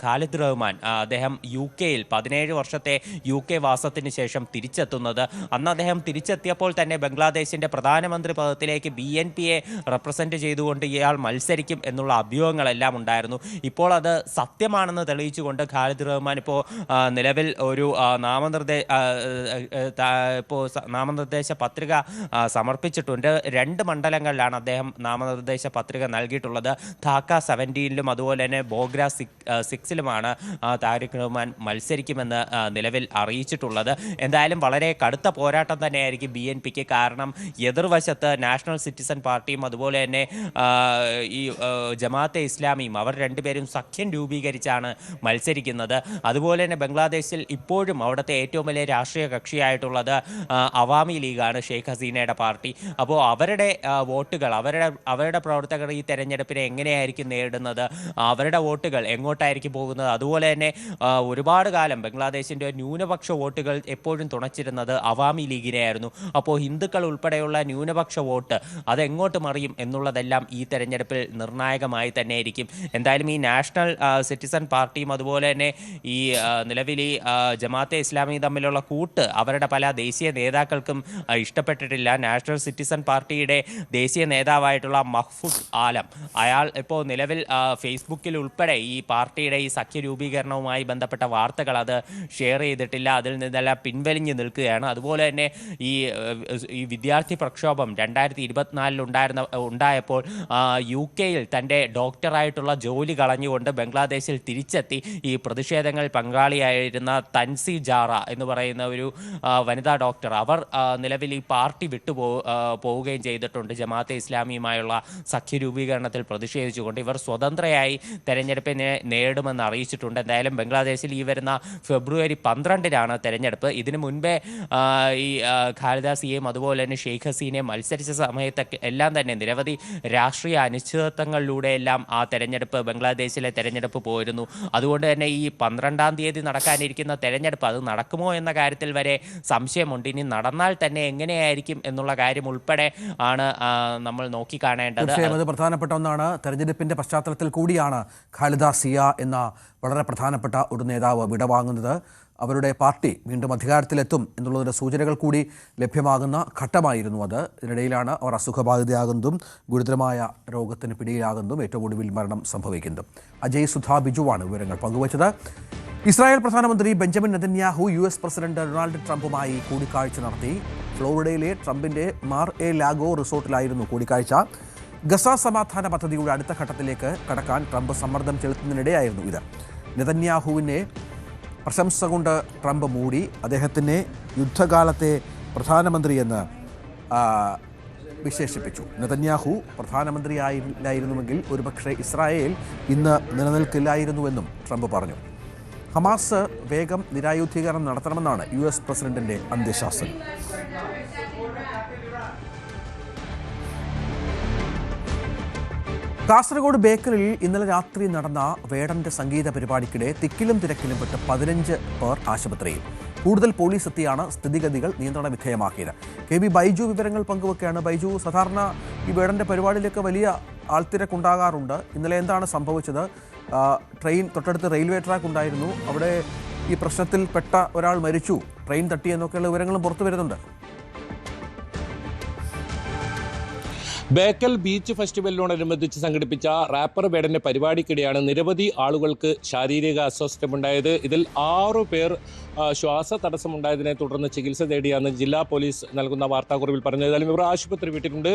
ഖാലിദ് റഹ്മാൻ അദ്ദേഹം UK-യിൽ 17 വർഷത്തെ UK വാസത്തിന് ശേഷം തിരിച്ചെത്തുന്നത്. അന്ന് അദ്ദേഹം തിരിച്ചെത്തിയപ്പോൾ തന്നെ ബംഗ്ലാദേശിൻ്റെ പ്രധാനമന്ത്രി പദത്തിലേക്ക് BNPയെ റെപ്രസെൻറ്റ് ചെയ്തുകൊണ്ട് ഇയാൾ മത്സരിക്കും എന്നുള്ള അഭ്യൂഹങ്ങളെല്ലാം ഉണ്ടായിരുന്നു. ഇപ്പോൾ അത് സത്യമാണെന്ന് തെളിയിച്ചുകൊണ്ട് ഖാലിദ് റഹ്മാൻ ഇപ്പോൾ നിലവിൽ ഒരു നാമനിർദ്ദേശ പത്രിക സമർപ്പിച്ചിട്ടുണ്ട്. 2 മണ്ഡലങ്ങളിലാണ് അദ്ദേഹം നാമനിർദ്ദേശ പത്രിക നൽകിയിട്ടുള്ളത്. ധാക്ക 17-ലും അതുപോലെ തന്നെ ബോഗ്ര 6-ലുമാണ് താരിഖ് റഹ്മാൻ മത്സരിക്കുമെന്ന് നിലവിൽ അറിയിച്ചിട്ടുള്ളത്. എന്തായാലും വളരെ കടുത്ത പോരാട്ടം തന്നെയായിരിക്കും BNPക്ക്. കാരണം എതിർവശത്ത് നാഷണൽ സിറ്റിസൺ പാർട്ടിയും അതുപോലെ തന്നെ ഈ ജമാഅത്തെ ഇസ്ലാമിയും അവർ രണ്ടുപേരും സഖ്യം രൂപീകരിച്ചാണ് മത്സരിക്കുന്നത്. അതുപോലെ തന്നെ ബംഗ്ലാദേശിൽ ഇപ്പോഴും അവിടുത്തെ ഏറ്റവും വലിയ രാഷ്ട്രീയ കക്ഷിയായിട്ടുള്ളത് അവാമി ലീഗാണ്, ഷെയ്ഖ് ഹസീനയുടെ പാർട്ടി. അപ്പോൾ അവരുടെ വോട്ടുകൾ അവരുടെ പ്രവർത്തകർ ഈ തെരഞ്ഞെടുപ്പിനെ എങ്ങനെയായിരിക്കും നേരിടുന്നത്, അവരുടെ വോട്ടുകൾ എങ്ങോട്ടായിരിക്കും പോകുന്നത്, അതുപോലെ തന്നെ ഒരുപാട് കാലം ബംഗ്ലാദേശിൻ്റെ ന്യൂനപക്ഷ വോട്ടുകൾ എപ്പോഴും തുണച്ചിരുന്നത് അവാമി ലീഗിനെയായിരുന്നു. അപ്പോൾ ഹിന്ദുക്കൾ ഉൾപ്പെടെയുള്ള ന്യൂനപക്ഷ വോട്ട് അതെങ്ങോട്ട് മറിയും എന്നുള്ളതെല്ലാം ഈ തെരഞ്ഞെടുപ്പിൽ നിർണായകമായി തന്നെ ആയിരിക്കും. എന്തായാലും ഈ നാഷണൽ സിറ്റിസൺ പാർട്ടിയും അതുപോലെ തന്നെ ഈ നിലവിൽ ഈ ജമാഅത്തെ ഇസ്ലാമി തമ്മിലുള്ള കൂട്ട് അവരുടെ പല ദേശീയ നേതാക്കൾക്കും ഇഷ്ടപ്പെട്ടിട്ടില്ല. നാഷണൽ സിറ്റിസൺ പാർട്ടിയുടെ ദേശീയ നേതാവായിട്ടുള്ള മഹ്ഫൂസ് ആലം അയാൾ ഇപ്പോൾ നിലവിൽ ഫേസ്ബുക്കിൽ ഉൾപ്പെടെ ഈ പാർട്ടിയുടെ ഈ സഖ്യ രൂപീകരണവുമായി ബന്ധപ്പെട്ട വാർത്തകൾ അത് ഷെയർ ചെയ്തിട്ടില്ല. അതിൽ നിന്നെല്ലാം പിൻവലിഞ്ഞ് നിൽക്കുകയാണ്. അതുപോലെ തന്നെ ഈ വിദ്യാർത്ഥി പ്രക്ഷോഭം 2024 ഉണ്ടായപ്പോൾ UK-യിൽ തൻ്റെ ഡോക്ടറായിട്ടുള്ള ജോലി കളഞ്ഞുകൊണ്ട് ബംഗ്ലാദേശിൽ തിരിച്ചെത്തി ഈ പ്രതിഷേധങ്ങളിൽ പങ്കാളിയായിരുന്ന തൻസി ജാറ എന്ന് പറയുന്ന ഒരു വനിതാ ഡോക്ടർ അവർ നിലവിൽ ഈ പാർട്ടി പോവുകയും ചെയ്തിട്ടുണ്ട്. ജമാഅത്തെ ഇസ്ലാമിയുമായുള്ള സഖ്യ രൂപീകരണത്തിൽ പ്രതിഷേധിച്ചുകൊണ്ട് ഇവർ സ്വതന്ത്രയായി തെരഞ്ഞെടുപ്പിനെ നേരിടുമെന്ന് അറിയിച്ചിട്ടുണ്ട്. എന്തായാലും ബംഗ്ലാദേശിൽ ഈ വരുന്ന ഫെബ്രുവരി 12-നാണ് തെരഞ്ഞെടുപ്പ്. ഇതിനു മുൻപേ ഈ ഖാലിദ സിയെയും അതുപോലെ തന്നെ ഷെയ്ഖ് ഹസീനയും മത്സരിച്ച സമയത്തൊക്കെ എല്ലാം തന്നെ നിരവധി രാഷ്ട്രീയ അനിശ്ചിതത്വങ്ങളിലൂടെയെല്ലാം ആ തെരഞ്ഞെടുപ്പ് ബംഗ്ലാദേശിലെ തെരഞ്ഞെടുപ്പ് പോയിരുന്നു. അതുകൊണ്ട് തന്നെ ഈ 12-ാം തീയതി നടക്കാനിരിക്കുന്ന തെരഞ്ഞെടുപ്പ് അത് നടക്കുമോ എന്ന കാര്യത്തിൽ വരെ സംശയമുണ്ട്. ഇനി നടന്നാൽ തന്നെ എങ്ങനെയായിരിക്കും എന്നുള്ള കാര്യം ഉൾപ്പെടെ ആണ് നമ്മൾ നോക്കിക്കാണേണ്ടത്. അത് പ്രധാനപ്പെട്ട ഒന്നാണ്. തെരഞ്ഞെടുപ്പിന്റെ പശ്ചാത്തലത്തിൽ കൂടിയാണ് ഖാലിദ സിയ എന്ന വളരെ പ്രധാനപ്പെട്ട ഒരു നേതാവ് വിടവാങ്ങുന്നത്. അവരുടെ പാർട്ടി വീണ്ടും അധികാരത്തിലെത്തും എന്നുള്ളതിൻ്റെ സൂചനകൾ കൂടി ലഭ്യമാകുന്ന ഘട്ടമായിരുന്നു അത്. ഇതിനിടയിലാണ് അവർ അസുഖബാധിതയാകുന്നതും ഗുരുതരമായ രോഗത്തിന് പിടിയിലാകുന്നതും ഏറ്റവും ഒടുവിൽ മരണം സംഭവിക്കുന്നതും. അജയ് സുധാ ബിജുവാണ് വിവരങ്ങൾ പങ്കുവച്ചത്. ഇസ്രായേൽ പ്രധാനമന്ത്രി Benjamin Netanyahu US president Donald ട്രംപുമായി കൂടിക്കാഴ്ച നടത്തി. ഫ്ലോറിഡയിലെ ട്രംപിന്റെ മാർ എ ലാഗോ റിസോർട്ടിലായിരുന്നു കൂടിക്കാഴ്ച. ഗസ സമാധാന പദ്ധതിയുടെ അടുത്ത ഘട്ടത്തിലേക്ക് കടക്കാൻ ട്രംപ് സമ്മർദ്ദം ചെലുത്തുന്നതിനിടെയായിരുന്നു ഇത്. നെതന്യാഹുവിനെ പ്രശംസ കൊണ്ട് ട്രംപ് മൂടി. അദ്ദേഹത്തിനെ യുദ്ധകാലത്തെ പ്രധാനമന്ത്രിയെന്ന് വിശേഷിപ്പിച്ചു. നെതന്യാഹു പ്രധാനമന്ത്രിയായിരുന്നുവെങ്കിൽ ഒരുപക്ഷെ ഇസ്രായേൽ ഇന്ന് നിലനിൽക്കില്ലായിരുന്നുവെന്നും ട്രംപ് പറഞ്ഞു. ഹമാസ് വേഗം നിരായുധീകരണം നടത്തണമെന്നാണ് US പ്രസിഡന്റിന്റെ അന്ത്യശാസനം. കാസർഗോഡ് ബേക്കറിൽ ഇന്നലെ രാത്രി നടന്ന വേടന്റെ സംഗീത പരിപാടിക്കിടെ തിക്കിലും തിരക്കിലും പെട്ട് 15 പേർ ആശുപത്രിയിൽ. കൂടുതൽ പോലീസ് എത്തിയാണ് സ്ഥിതിഗതികൾ നിയന്ത്രണ വിധേയമാക്കിയത്. KB ബൈജു വിവരങ്ങൾ പങ്കുവെക്കുകയാണ്. ബൈജു, സാധാരണ ഈ വേടന്റെ പരിപാടിയിലൊക്കെ വലിയ ആൾത്തിരക്കുണ്ടാകാറുണ്ട്. ഇന്നലെ എന്താണ് സംഭവിച്ചത്? ട്രെയിൻ തൊട്ടടുത്ത് റെയിൽവേ ട്രാക്ക് ഉണ്ടായിരുന്നു. അവിടെ ഈ പ്രശ്നത്തിൽ പെട്ട ഒരാൾ മരിച്ചു, ട്രെയിൻ തട്ടി എന്നൊക്കെയുള്ള വിവരങ്ങളും പുറത്തു വരുന്നുണ്ട്. ബേക്കൽ ബീച്ച് ഫെസ്റ്റിവലിനോടനുബന്ധിച്ച് സംഘടിപ്പിച്ച റാപ്പർ വേടന്റെ പരിപാടിക്കിടെയാണ് നിരവധി ആളുകൾക്ക് ശാരീരിക അസ്വസ്ഥമുണ്ടായത്. ഇതിൽ 6 പേർ ശ്വാസ തടസ്സമുണ്ടായതിനെ തുടർന്ന് ചികിത്സ തേടിയാണ് ജില്ലാ പോലീസ് നൽകുന്ന വാർത്താക്കുറിപ്പിൽ പറഞ്ഞത്. ഏതായാലും ഇവർ ആശുപത്രി വിട്ടിട്ടുണ്ട്.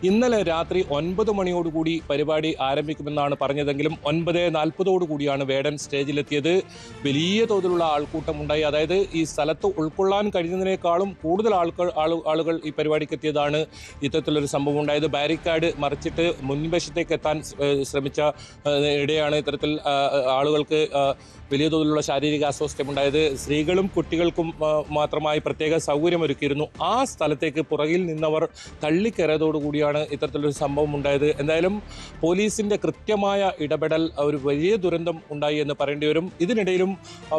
ഇന്നലെ രാത്രി 9 മണിയോടുകൂടി പരിപാടി ആരംഭിക്കുമെന്നാണ് പറഞ്ഞതെങ്കിലും 9:40 വേടൻ സ്റ്റേജിലെത്തിയത്. വലിയ തോതിലുള്ള ആൾക്കൂട്ടമുണ്ടായി. അതായത് ഈ സ്ഥലത്ത് ഉൾക്കൊള്ളാൻ കഴിഞ്ഞതിനേക്കാളും കൂടുതൽ ആളുകൾ ഈ പരിപാടിക്ക് എത്തിയതാണ് ഇത്തരത്തിലൊരു സംഭവം ഉണ്ടായത്. ബാരിക്കാഡ് മറിച്ചിട്ട് മുൻവശത്തേക്ക് എത്താൻ ശ്രമിച്ച ഇടെയാണ് ഇത്തരത്തിൽ ആളുകൾക്ക് വലിയ തോതിലുള്ള ശാരീരിക അസ്വസ്ഥമുണ്ടായത്. സ്ത്രീകളും കുട്ടികൾക്കും മാത്രമായി പ്രത്യേക സൗകര്യമൊരുക്കിയിരുന്നു. ആ സ്ഥലത്തേക്ക് പുറകിൽ നിന്നവർ തള്ളിക്കയറിയതോടുകൂടിയാണ് ഇത്തരത്തിലൊരു സംഭവം ഉണ്ടായത്. എന്തായാലും പോലീസിന്റെ കൃത്യമായ ഇടപെടൽ ഒരു വലിയ ദുരന്തം ഉണ്ടായി എന്ന് പറയേണ്ടി വരും. ഇതിനിടയിലും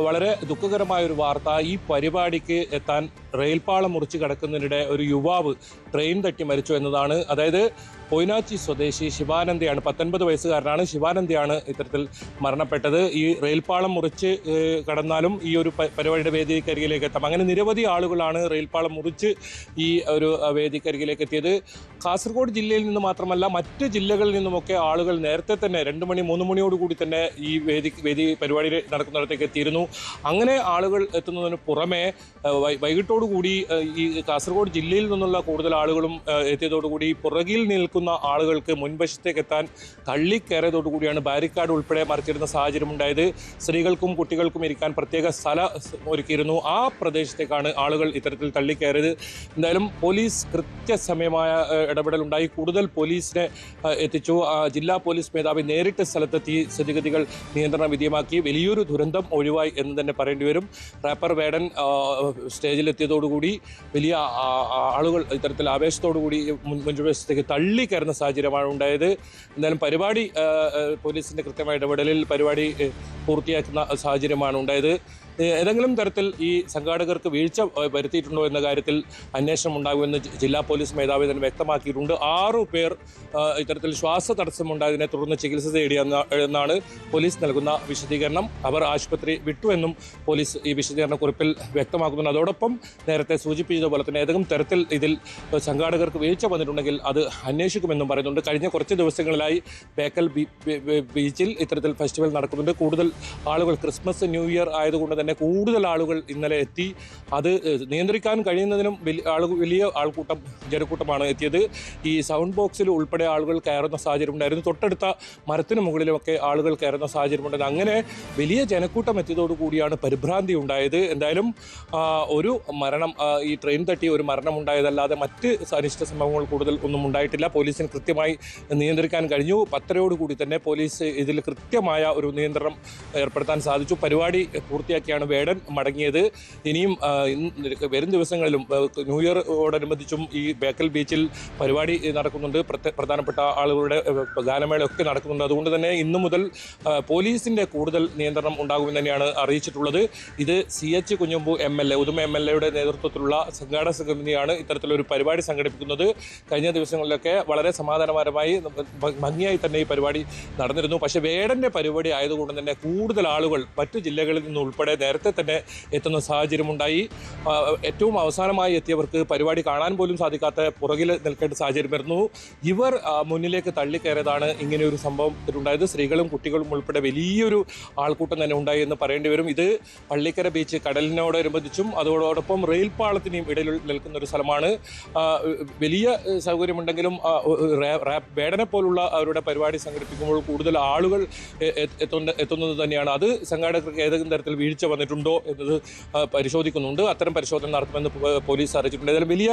വളരെ ദുഃഖകരമായ ഒരു വാർത്ത, ഈ പരിപാടിക്ക് എത്താൻ റെയിൽപാളം മുറിച്ച് കടക്കുന്നതിനിടെ ഒരു യുവാവ് ട്രെയിൻ തട്ടി മരിച്ചു എന്നതാണ്. അതായത് പൊയ്നാച്ചി സ്വദേശി ശിവാനന്ദയാണ്, 19 വയസ്സുകാരനാണ്. ശിവാനന്ദയാണ് ഇത്തരത്തിൽ മരണപ്പെട്ടത്. ഈ റെയിൽപാളം മുറിച്ച് കടന്നാലും ഈ ഒരു പരിപാടിയുടെ വേദിക്കരികിലേക്ക് എത്താം. അങ്ങനെ നിരവധി ആളുകളാണ് റെയിൽപാളം മുറിച്ച് ഈ ഒരു വേദിക്കരികിലേക്ക് എത്തിയത്. കാസർഗോഡ് ജില്ലയിൽ നിന്ന് മാത്രമല്ല മറ്റ് ജില്ലകളിൽ നിന്നുമൊക്കെ ആളുകൾ നേരത്തെ തന്നെ 2 മണി 3 മണിയോടുകൂടി തന്നെ ഈ വേദി പരിപാടി നടക്കുന്നിടത്തേക്ക് എത്തിയിരുന്നു. അങ്ങനെ ആളുകൾ എത്തുന്നതിന് പുറമെ വൈകിട്ടോടുകൂടി ഈ കാസർഗോഡ് ജില്ലയിൽ നിന്നുള്ള കൂടുതൽ ആളുകളും എത്തിയതോടുകൂടി പുറകിൽ നിൽക്കുന്ന ആളുകൾക്ക് മുൻവശത്തേക്ക് എത്താൻ തള്ളിക്കയറിയതോടുകൂടിയാണ് ബാരിക്കാഡ് ഉൾപ്പെടെ മറിച്ചിരുന്ന സാഹചര്യം ഉണ്ടായത്. സ്ത്രീകൾക്കും കുട്ടികൾക്കും ഇരിക്കാൻ പ്രത്യേക സ്ഥലം ഒരുക്കിയിരുന്നു. ആ പ്രദേശത്തേക്കാണ് ആളുകൾ ഇത്തരത്തിൽ തള്ളിക്കയറിയത്. എന്തായാലും പോലീസ് കൃത്യസമയമായ ഇടപെടലുണ്ടായി. കൂടുതൽ പോലീസിനെ എത്തിച്ചു. ജില്ലാ പോലീസ് മേധാവി നേരിട്ട് സ്ഥലത്തെത്തി സ്ഥിതിഗതികൾ നിയന്ത്രണ വിധേയമാക്കി. വലിയൊരു ദുരന്തം ഒഴിവായി എന്ന് തന്നെ പറയേണ്ടി വരും. റാപ്പർ വേടൻ സ്റ്റേജിലെത്തിയതോടുകൂടി വലിയ ആളുകൾ ഇത്തരത്തിൽ ആവേശത്തോടുകൂടി മുൻവശത്തേക്ക് തള്ളിക്കയറുന്ന സാഹചര്യമാണ് ഉണ്ടായത്. എന്തായാലും പരിപാടി പോലീസിന്റെ കൃത്യമായ ഇടപെടലിൽ പരിപാടി പൂർത്തിയാക്കുന്ന സാഹചര്യമാണ് ഉണ്ടായത്. ഏതെങ്കിലും തരത്തിൽ ഈ സംഘാടകർക്ക് വീഴ്ച വരുത്തിയിട്ടുണ്ടോ എന്ന കാര്യത്തിൽ അന്വേഷണം ഉണ്ടാകുമെന്ന് ജില്ലാ പോലീസ് മേധാവി തന്നെ വ്യക്തമാക്കിയിട്ടുണ്ട്. 6 പേർ ഇത്തരത്തിൽ ശ്വാസതടസ്സമുണ്ടായതിനെ തുടർന്ന് ചികിത്സ തേടിയെന്നാണ് പോലീസ് നൽകുന്ന വിശദീകരണം. അവർ ആശുപത്രി വിട്ടുവെന്നും പോലീസ് ഈ വിശദീകരണ കുറിപ്പിൽ വ്യക്തമാക്കുന്നുണ്ട്. അതോടൊപ്പം നേരത്തെ സൂചിപ്പിച്ചതുപോലെ തന്നെ ഏതെങ്കിലും തരത്തിൽ ഇതിൽ സംഘാടകർക്ക് വീഴ്ച വന്നിട്ടുണ്ടെങ്കിൽ അത് അന്വേഷിക്കുമെന്നും പറയുന്നുണ്ട്. കഴിഞ്ഞ കുറച്ച് ദിവസങ്ങളിലായി ബേക്കൽ ബീച്ചിൽ ഇത്തരത്തിൽ ഫെസ്റ്റിവൽ നടക്കുന്നുണ്ട്. കൂടുതൽ ആളുകൾ ക്രിസ്മസ് ന്യൂ ഇയർ ആയതുകൊണ്ട് തന്നെ കൂടുതൽ ആളുകൾ ഇന്നലെ എത്തി. അത് നിയന്ത്രിക്കാൻ കഴിയുന്നതിനും വലിയ ജനക്കൂട്ടമാണ് എത്തിയത്. ഈ സൗണ്ട് ബോക്സിൽ ഉൾപ്പെടെ ആളുകൾ കയറുന്ന സാഹചര്യം ഉണ്ടായിരുന്നു. തൊട്ടടുത്ത മരത്തിന് മുകളിലുമൊക്കെ ആളുകൾ കയറുന്ന സാഹചര്യം ഉണ്ടായിരുന്നു. അങ്ങനെ വലിയ ജനക്കൂട്ടം എത്തിയതോടുകൂടിയാണ് പരിഭ്രാന്തി ഉണ്ടായത്. എന്തായാലും ഒരു മരണം, ഈ ട്രെയിൻ തട്ടി ഒരു മരണം ഉണ്ടായതല്ലാതെ മറ്റ് അനിഷ്ട സംഭവങ്ങൾ കൂടുതൽ ഒന്നും ഉണ്ടായിട്ടില്ല. പോലീസിന് കൃത്യമായി നിയന്ത്രിക്കാൻ കഴിഞ്ഞു. 10:00 തന്നെ പോലീസ് ഇതിൽ കൃത്യമായ ഒരു നിയന്ത്രണം ഏർപ്പെടുത്താൻ സാധിച്ചു. പരിപാടി പൂർത്തിയാക്കിയാണ് വേടൻ മടങ്ങിയത്. ഇനിയും വരും ദിവസങ്ങളിലും ന്യൂ ഇയറോടനുബന്ധിച്ചും ഈ ബേക്കൽ ബീച്ചിൽ പരിപാടി നടക്കുന്നുണ്ട്. പ്രധാനപ്പെട്ട ആളുകളുടെ ഗാനമേളയൊക്കെ നടക്കുന്നുണ്ട്. അതുകൊണ്ട് തന്നെ ഇന്നു മുതൽ പോലീസിന്റെ കൂടുതൽ നിയന്ത്രണം ഉണ്ടാകുമെന്ന് തന്നെയാണ് അറിയിച്ചിട്ടുള്ളത്. ഇത് CH കുഞ്ഞമ്പു MLA, ഉദുമ MLAയുടെ നേതൃത്വത്തിലുള്ള സംഘാടക സമിതിയാണ് ഇത്തരത്തിലൊരു പരിപാടി സംഘടിപ്പിക്കുന്നത്. കഴിഞ്ഞ ദിവസങ്ങളിലൊക്കെ വളരെ സമാധാനപരമായി ഭംഗിയായി തന്നെ ഈ പരിപാടി നടന്നിരുന്നു. പക്ഷേ വേടന്റെ പരിപാടി ആയതുകൊണ്ട് തന്നെ കൂടുതൽ ആളുകൾ മറ്റു ജില്ലകളിൽ നിന്ന് ഉൾപ്പെടെ നേരത്തെ തന്നെ എത്തുന്ന സാഹചര്യമുണ്ടായി. ഏറ്റവും അവസാനമായി എത്തിയവർക്ക് പരിപാടി കാണാൻ പോലും സാധിക്കാത്ത പുറകിൽ നിൽക്കേണ്ട സാഹചര്യം വരുന്നു. ഇവർ മുന്നിലേക്ക് തള്ളിക്കയറിയതാണ് ഇങ്ങനെയൊരു സംഭവത്തിലുണ്ടായത്. സ്ത്രീകളും കുട്ടികളും ഉൾപ്പെടെ വലിയൊരു ആൾക്കൂട്ടം തന്നെ ഉണ്ടായി എന്ന് പറയേണ്ടി വരും. ഇത് പള്ളിക്കര ബീച്ച് കടലിനോടനുബന്ധിച്ചും അതോടൊപ്പം റെയിൽപാളത്തിനെയും ഇടയിൽ നിൽക്കുന്ന ഒരു സ്ഥലമാണ്. വലിയ സൗകര്യമുണ്ടെങ്കിലും വേടനെ പോലുള്ള അവരുടെ പരിപാടി സംഘടിപ്പിക്കുമ്പോൾ കൂടുതൽ ആളുകൾ എത്തുന്നത് തന്നെയാണ്. അത് സംഘാടകർക്ക് ഏതെങ്കിലും തരത്തിൽ വീഴ്ച വന്നിട്ടുണ്ടോ എന്നത് പരിശോധിക്കുന്നുണ്ട്. അത്തരം പരിശോധന നടത്തുമെന്ന് പോലീസ് അറിയിച്ചിട്ടുണ്ട്. ഏതായാലും വലിയ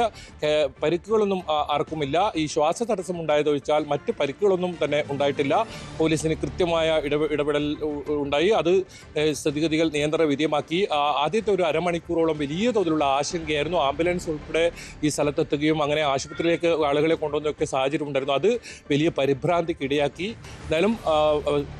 പരിക്കുകളൊന്നും ആർക്കുമില്ല. ഈ ശ്വാസതടസ്സം ഉണ്ടായതൊഴിച്ചാൽ മറ്റ് പരിക്കുകളൊന്നും തന്നെ ഉണ്ടായിട്ടില്ല. പോലീസിന് കൃത്യമായ ഇടപെടൽ ഉണ്ടായി. അത് സ്ഥിതിഗതികൾ നിയന്ത്രണ വിധേയമാക്കി. ആദ്യത്തെ ഒരു അരമണിക്കൂറോളം വലിയ തോതിലുള്ള ആശങ്കയായിരുന്നു. ആംബുലൻസ് ഉൾപ്പെടെ ഈ സ്ഥലത്തെത്തുകയും അങ്ങനെ ആശുപത്രിയിലേക്ക് ആളുകളെ കൊണ്ടുവന്നൊക്കെ സാഹചര്യം ഉണ്ടായിരുന്നു. അത് വലിയ പരിഭ്രാന്തിക്ക് ഇടയാക്കി. എന്തായാലും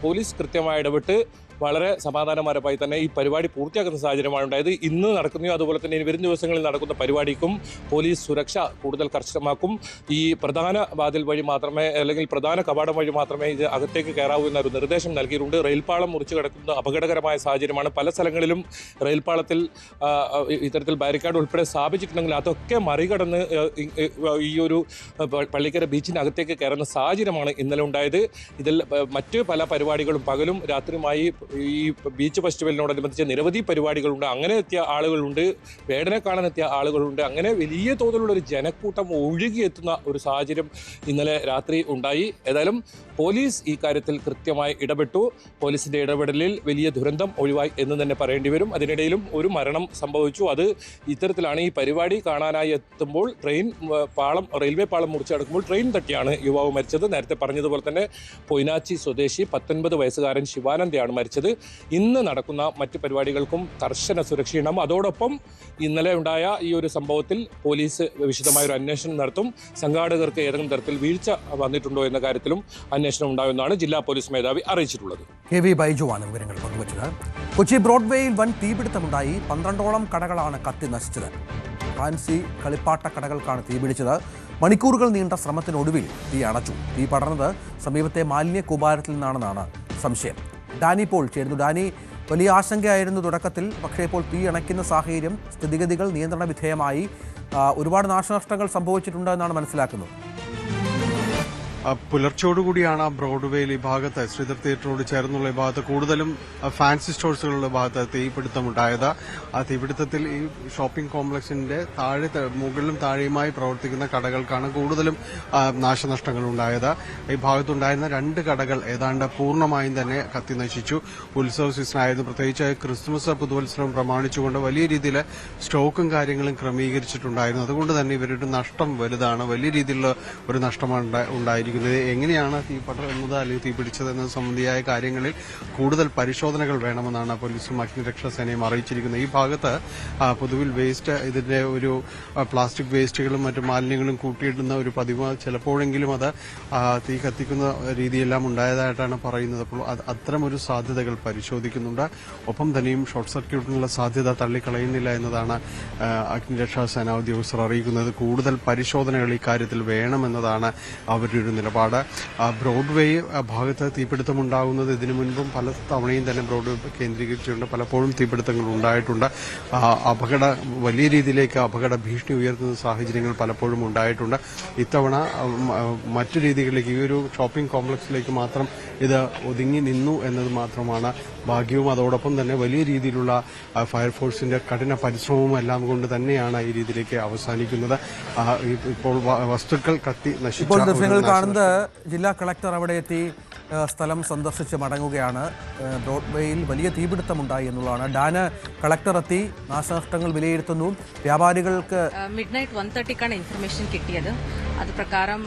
പോലീസ് കൃത്യമായി ഇടപെട്ട് വളരെ സമാധാനപരമായി തന്നെ ഈ പരിപാടി പൂർത്തിയാക്കുന്ന സാഹചര്യമാണ് ഉണ്ടായത്. ഇന്ന് നടക്കുന്നയോ അതുപോലെ തന്നെ ഇനി വരും ദിവസങ്ങളിൽ നടക്കുന്ന പരിപാടിക്കും പോലീസ് സുരക്ഷ കൂടുതൽ കർശനമാക്കും. ഈ പ്രധാന വാതിൽ വഴി മാത്രമേ, അല്ലെങ്കിൽ പ്രധാന കവാടം വഴി മാത്രമേ ഇത് അകത്തേക്ക് കയറാവൂ എന്നൊരു നിർദ്ദേശം നൽകിയിട്ടുണ്ട്. റെയിൽപാളം മുറിച്ച് കിടക്കുന്ന അപകടകരമായ സാഹചര്യമാണ്. പല സ്ഥലങ്ങളിലും റെയിൽപാളത്തിൽ ഇത്തരത്തിൽ ബാരിക്കാഡ് ഉൾപ്പെടെ സ്ഥാപിച്ചിട്ടുണ്ടെങ്കിൽ അതൊക്കെ മറികടന്ന് ഈ ഒരു പള്ളിക്കര ബീച്ചിനകത്തേക്ക് കയറുന്ന സാഹചര്യമാണ് ഇന്നലെ ഉണ്ടായത്. ഇതിൽ മറ്റ് പല പരിപാടികളും പകലും രാത്രിയുമായി ഈ ബീച്ച് ഫെസ്റ്റിവലിനോടനുബന്ധിച്ച് നിരവധി പരിപാടികളുണ്ട്. അങ്ങനെ എത്തിയ ആളുകളുണ്ട്, വേടനെ കാണാൻ എത്തിയ ആളുകളുണ്ട്. അങ്ങനെ വലിയ തോതിലുള്ള ഒരു ജനക്കൂട്ടം ഒഴുകിയെത്തുന്ന ഒരു സാഹചര്യം ഇന്നലെ രാത്രി ഉണ്ടായി. ഏതായാലും പോലീസ് ഈ കാര്യത്തിൽ കൃത്യമായി ഇടപെട്ടു. പോലീസിന്റെ ഇടപെടലിൽ വലിയ ദുരന്തം ഒഴിവായി എന്ന് തന്നെ പറയേണ്ടി വരും. അതിനിടയിലും ഒരു മരണം സംഭവിച്ചു. അത് ഇത്തരത്തിലാണ്. ഈ പരിപാടി കാണാനായി എത്തുമ്പോൾ റെയിൽവേ പാളം മുറിച്ചടക്കുമ്പോൾ ട്രെയിൻ തട്ടിയാണ് യുവാവ് മരിച്ചത്. നേരത്തെ പറഞ്ഞതുപോലെ തന്നെ പൊയ്നാച്ചി സ്വദേശി 19 വയസ്സുകാരൻ ശിവാനന്ദയാണ് മരിച്ചത്. ഇന്ന് നടക്കുന്ന മറ്റ് പരിപാടികൾക്കും കർശന സുരക്ഷയുണ്ടാകും. അതോടൊപ്പം ഇന്നലെ ഉണ്ടായ ഈ ഒരു സംഭവത്തിൽ പോലീസ് വിശദമായൊരു അന്വേഷണം നടത്തും. സംഘാടകർക്ക് ഏതെങ്കിലും തരത്തിൽ വീഴ്ച വന്നിട്ടുണ്ടോ എന്ന കാര്യത്തിലും അന്വേഷണം ഉണ്ടാകുമെന്നാണ് ജില്ലാ പോലീസ് മേധാവി അറിയിച്ചിട്ടുള്ളത്. KV ബൈജുവാണ് വിവരങ്ങൾ പങ്കുവച്ചത്. കൊച്ചി ബ്രോഡ്വേയിൽ വൻ തീപിടുത്തമുണ്ടായി. 12ഓളം കടകളാണ് കത്തി നശിച്ചത്. ഫാൻസി കളിപ്പാട്ട കടകൾക്കാണ് തീപിടിച്ചത്. മണിക്കൂറുകൾ നീണ്ട ശ്രമത്തിനൊടുവിൽ തീ അണച്ചു. തീ പടർന്നത് സമീപത്തെ മാലിന്യ കൂമ്പാരത്തിൽ നിന്നാണെന്നാണ് സംശയം. ഡാനി പോൾ ചേരുന്നു. ഡാനി, വലിയ ആശങ്കയായിരുന്നു തുടക്കത്തിൽ, പക്ഷേ ഇപ്പോൾ തീ അണയ്ക്കുന്ന സാഹചര്യം, സ്ഥിതിഗതികൾ നിയന്ത്രണ വിധേയമായി. ഒരുപാട് നാശനഷ്ടങ്ങൾ സംഭവിച്ചിട്ടുണ്ട് എന്നാണ് മനസ്സിലാക്കുന്നത്. പുലർച്ചയോടുകൂടിയാണ് ബ്രോഡ്വേയിൽ ഈ ഭാഗത്ത് ശ്രീധർ തിയേറ്ററോട് ചേർന്നുള്ള ഈ ഭാഗത്ത് കൂടുതലും ഫാൻസി സ്റ്റോഴ്സുകളുടെ ഭാഗത്ത് തീപിടുത്തമുണ്ടായത്. ആ തീപിടുത്തത്തിൽ ഈ ഷോപ്പിംഗ് കോംപ്ലക്സിന്റെ മുകളിലും താഴെയുമായി പ്രവർത്തിക്കുന്ന കടകൾക്കാണ് കൂടുതലും നാശനഷ്ടങ്ങൾ ഉണ്ടായത്. ഈ ഭാഗത്തുണ്ടായിരുന്ന 2 കടകൾ ഏതാണ്ട് പൂർണ്ണമായും തന്നെ കത്തി നശിച്ചു. ഉത്സവ സീസണായിരുന്നു. പ്രത്യേകിച്ച് ക്രിസ്മസ് പുതുവത്സരം പ്രമാണിച്ചുകൊണ്ട് വലിയ രീതിയിൽ സ്റ്റോക്കും കാര്യങ്ങളും ക്രമീകരിച്ചിട്ടുണ്ടായിരുന്നു. അതുകൊണ്ട് തന്നെ ഇവരുടെ നഷ്ടം വലുതാണ്. വലിയ രീതിയിലുള്ള ഒരു നഷ്ടമാണ് ഉണ്ടായിരിക്കുന്നത്. എങ്ങനെയാണ് തീ പടർന്നത് അല്ലെങ്കിൽ തീ പിടിച്ചത് എന്നത് സംബന്ധിയായ കാര്യങ്ങളിൽ കൂടുതൽ പരിശോധനകൾ വേണമെന്നാണ് പോലീസും അഗ്നിരക്ഷാസേനയും അറിയിച്ചിരിക്കുന്നത്. ഈ ഭാഗത്ത് പൊതുവിൽ വേസ്റ്റ്, ഇതിന്റെ ഒരു പ്ലാസ്റ്റിക് വേസ്റ്റുകളും മറ്റു മാലിന്യങ്ങളും കൂട്ടിയിടുന്ന ഒരു പതിവ് ചിലപ്പോഴെങ്കിലും അത് തീ കത്തിക്കുന്ന രീതിയെല്ലാം ഉണ്ടായതായിട്ടാണ് പറയുന്നത്. അപ്പോൾ അത്തരമൊരു സാധ്യതകൾ പരിശോധിക്കുന്നുണ്ട്. ഒപ്പം തന്നെയും ഷോർട്ട് സർക്യൂട്ടിനുള്ള സാധ്യത തള്ളിക്കളയുന്നില്ല എന്നതാണ് അഗ്നിരക്ഷാസേന ഉദ്യോഗസ്ഥർ അറിയിക്കുന്നത്. കൂടുതൽ പരിശോധനകൾ ഇക്കാര്യത്തിൽ വേണമെന്നതാണ് അവരുടെ ഒരു നിലപാട്. ബ്രോഡ്വേ ഭാഗത്ത് തീപിടുത്തമുണ്ടാകുന്നത് ഇതിനു മുൻപും പല തവണയും തന്നെ ബ്രോഡ്വേ കേന്ദ്രീകരിച്ചുകൊണ്ട് പലപ്പോഴും തീപിടുത്തങ്ങൾ ഉണ്ടായിട്ടുണ്ട്. വലിയ രീതിയിലേക്ക് അപകട ഭീഷണി ഉയർത്തുന്ന സാഹചര്യങ്ങൾ പലപ്പോഴും ഉണ്ടായിട്ടുണ്ട്. ഇത്തവണ മറ്റു രീതികളിലേക്ക്, ഈ ഒരു ഷോപ്പിംഗ് കോംപ്ലക്സിലേക്ക് മാത്രം ഇത് ഒതുങ്ങി നിന്നു എന്നത് മാത്രമാണ് ഭാഗ്യവും. അതോടൊപ്പം തന്നെ വലിയ രീതിയിലുള്ള ഫയർഫോഴ്സിന്റെ കഠിന പരിശ്രമവും എല്ലാം കൊണ്ട് തന്നെയാണ് ഈ രീതിയിലേക്ക് അവസാനിക്കുന്നത്. ഇപ്പോൾ വസ്തുക്കൾ കത്തി നശിച്ചു. ജില്ലാ കളക്ടർ അവിടെ എത്തി സ്ഥലം സന്ദർശിച്ച് മടങ്ങുകയാണ്. ബ്രോഡ്വേയിൽ വലിയ തീപിടുത്തമുണ്ടായി എന്നുള്ളതാണ്. ഡാന, കളക്ടർ എത്തി നാശനഷ്ടങ്ങൾ വിലയിരുത്തുന്നു. വ്യാപാരികൾക്ക് മിഡ്നൈറ്റ് 1:30 ഇൻഫർമേഷൻ കിട്ടിയത്. അത് പ്രകാരം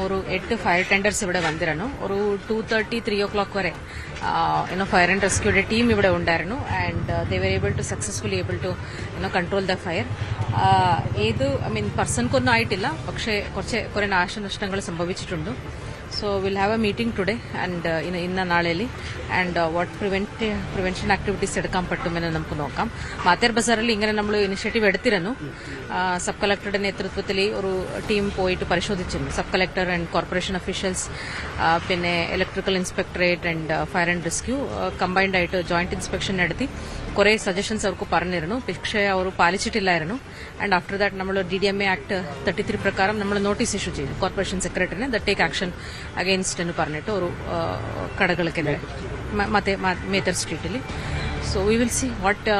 ഒരു 8 ഫയർ ടെൻഡേഴ്സ് ഇവിടെ വന്നിരുന്നു. ഒരു 2:30, 3 o'clock വരെ ഫയർ ആൻഡ് റെസ്ക്യൂയുടെ ടീം ഇവിടെ ഉണ്ടായിരുന്നു. And they were able to successfully able to control the fire. പേഴ്സൺക്കൊന്നും ആയിട്ടില്ല, പക്ഷേ കുറെ നാശനഷ്ടങ്ങൾ സംഭവിച്ചിട്ടുണ്ട്. So we'll have a meeting today and ഇന്ന നാളേലി ആൻഡ് വാട്ട് പ്രിവെൻഷൻ ആക്ടിവിറ്റീസ് എടുക്കാൻ പറ്റുമെന്ന് നമുക്ക് നോക്കാം. മാത്തേർ ബസാറിൽ ഇങ്ങനെ നമ്മൾ ഇനിഷ്യേറ്റീവ് എടുത്തിരുന്നു. സബ് കളക്ടറുടെ നേതൃത്വത്തിൽ ഒരു ടീം പോയിട്ട് പരിശോധിച്ചിരുന്നു. Sub collector and corporation officials, പിന്നെ electrical inspectorate and fire and rescue combined ആയിട്ട് ജോയിന്റ് ഇൻസ്പെക്ഷൻ നടത്തി കുറെ സജഷൻസ് അവർക്ക് പറഞ്ഞിരുന്നു. പക്ഷേ അവർ പാലിച്ചിട്ടില്ലായിരുന്നു. ആൻഡ് ആഫ്റ്റർ ദാറ്റ് നമ്മൾ DDMA ആക്ട് 33 പ്രകാരം നമ്മൾ നോട്ടീസ് ഇഷ്യൂ ചെയ്തു കോർപ്പറേഷൻ സെക്രട്ടറിനെ ദ ടേക്ക് ആക്ഷൻ അഗെയിൻസ്റ്റ് എന്ന് പറഞ്ഞിട്ട് ഒരു കടകൾക്കെതിരെ മേത്തർ സ്ട്രീറ്റിൽ. So we will see what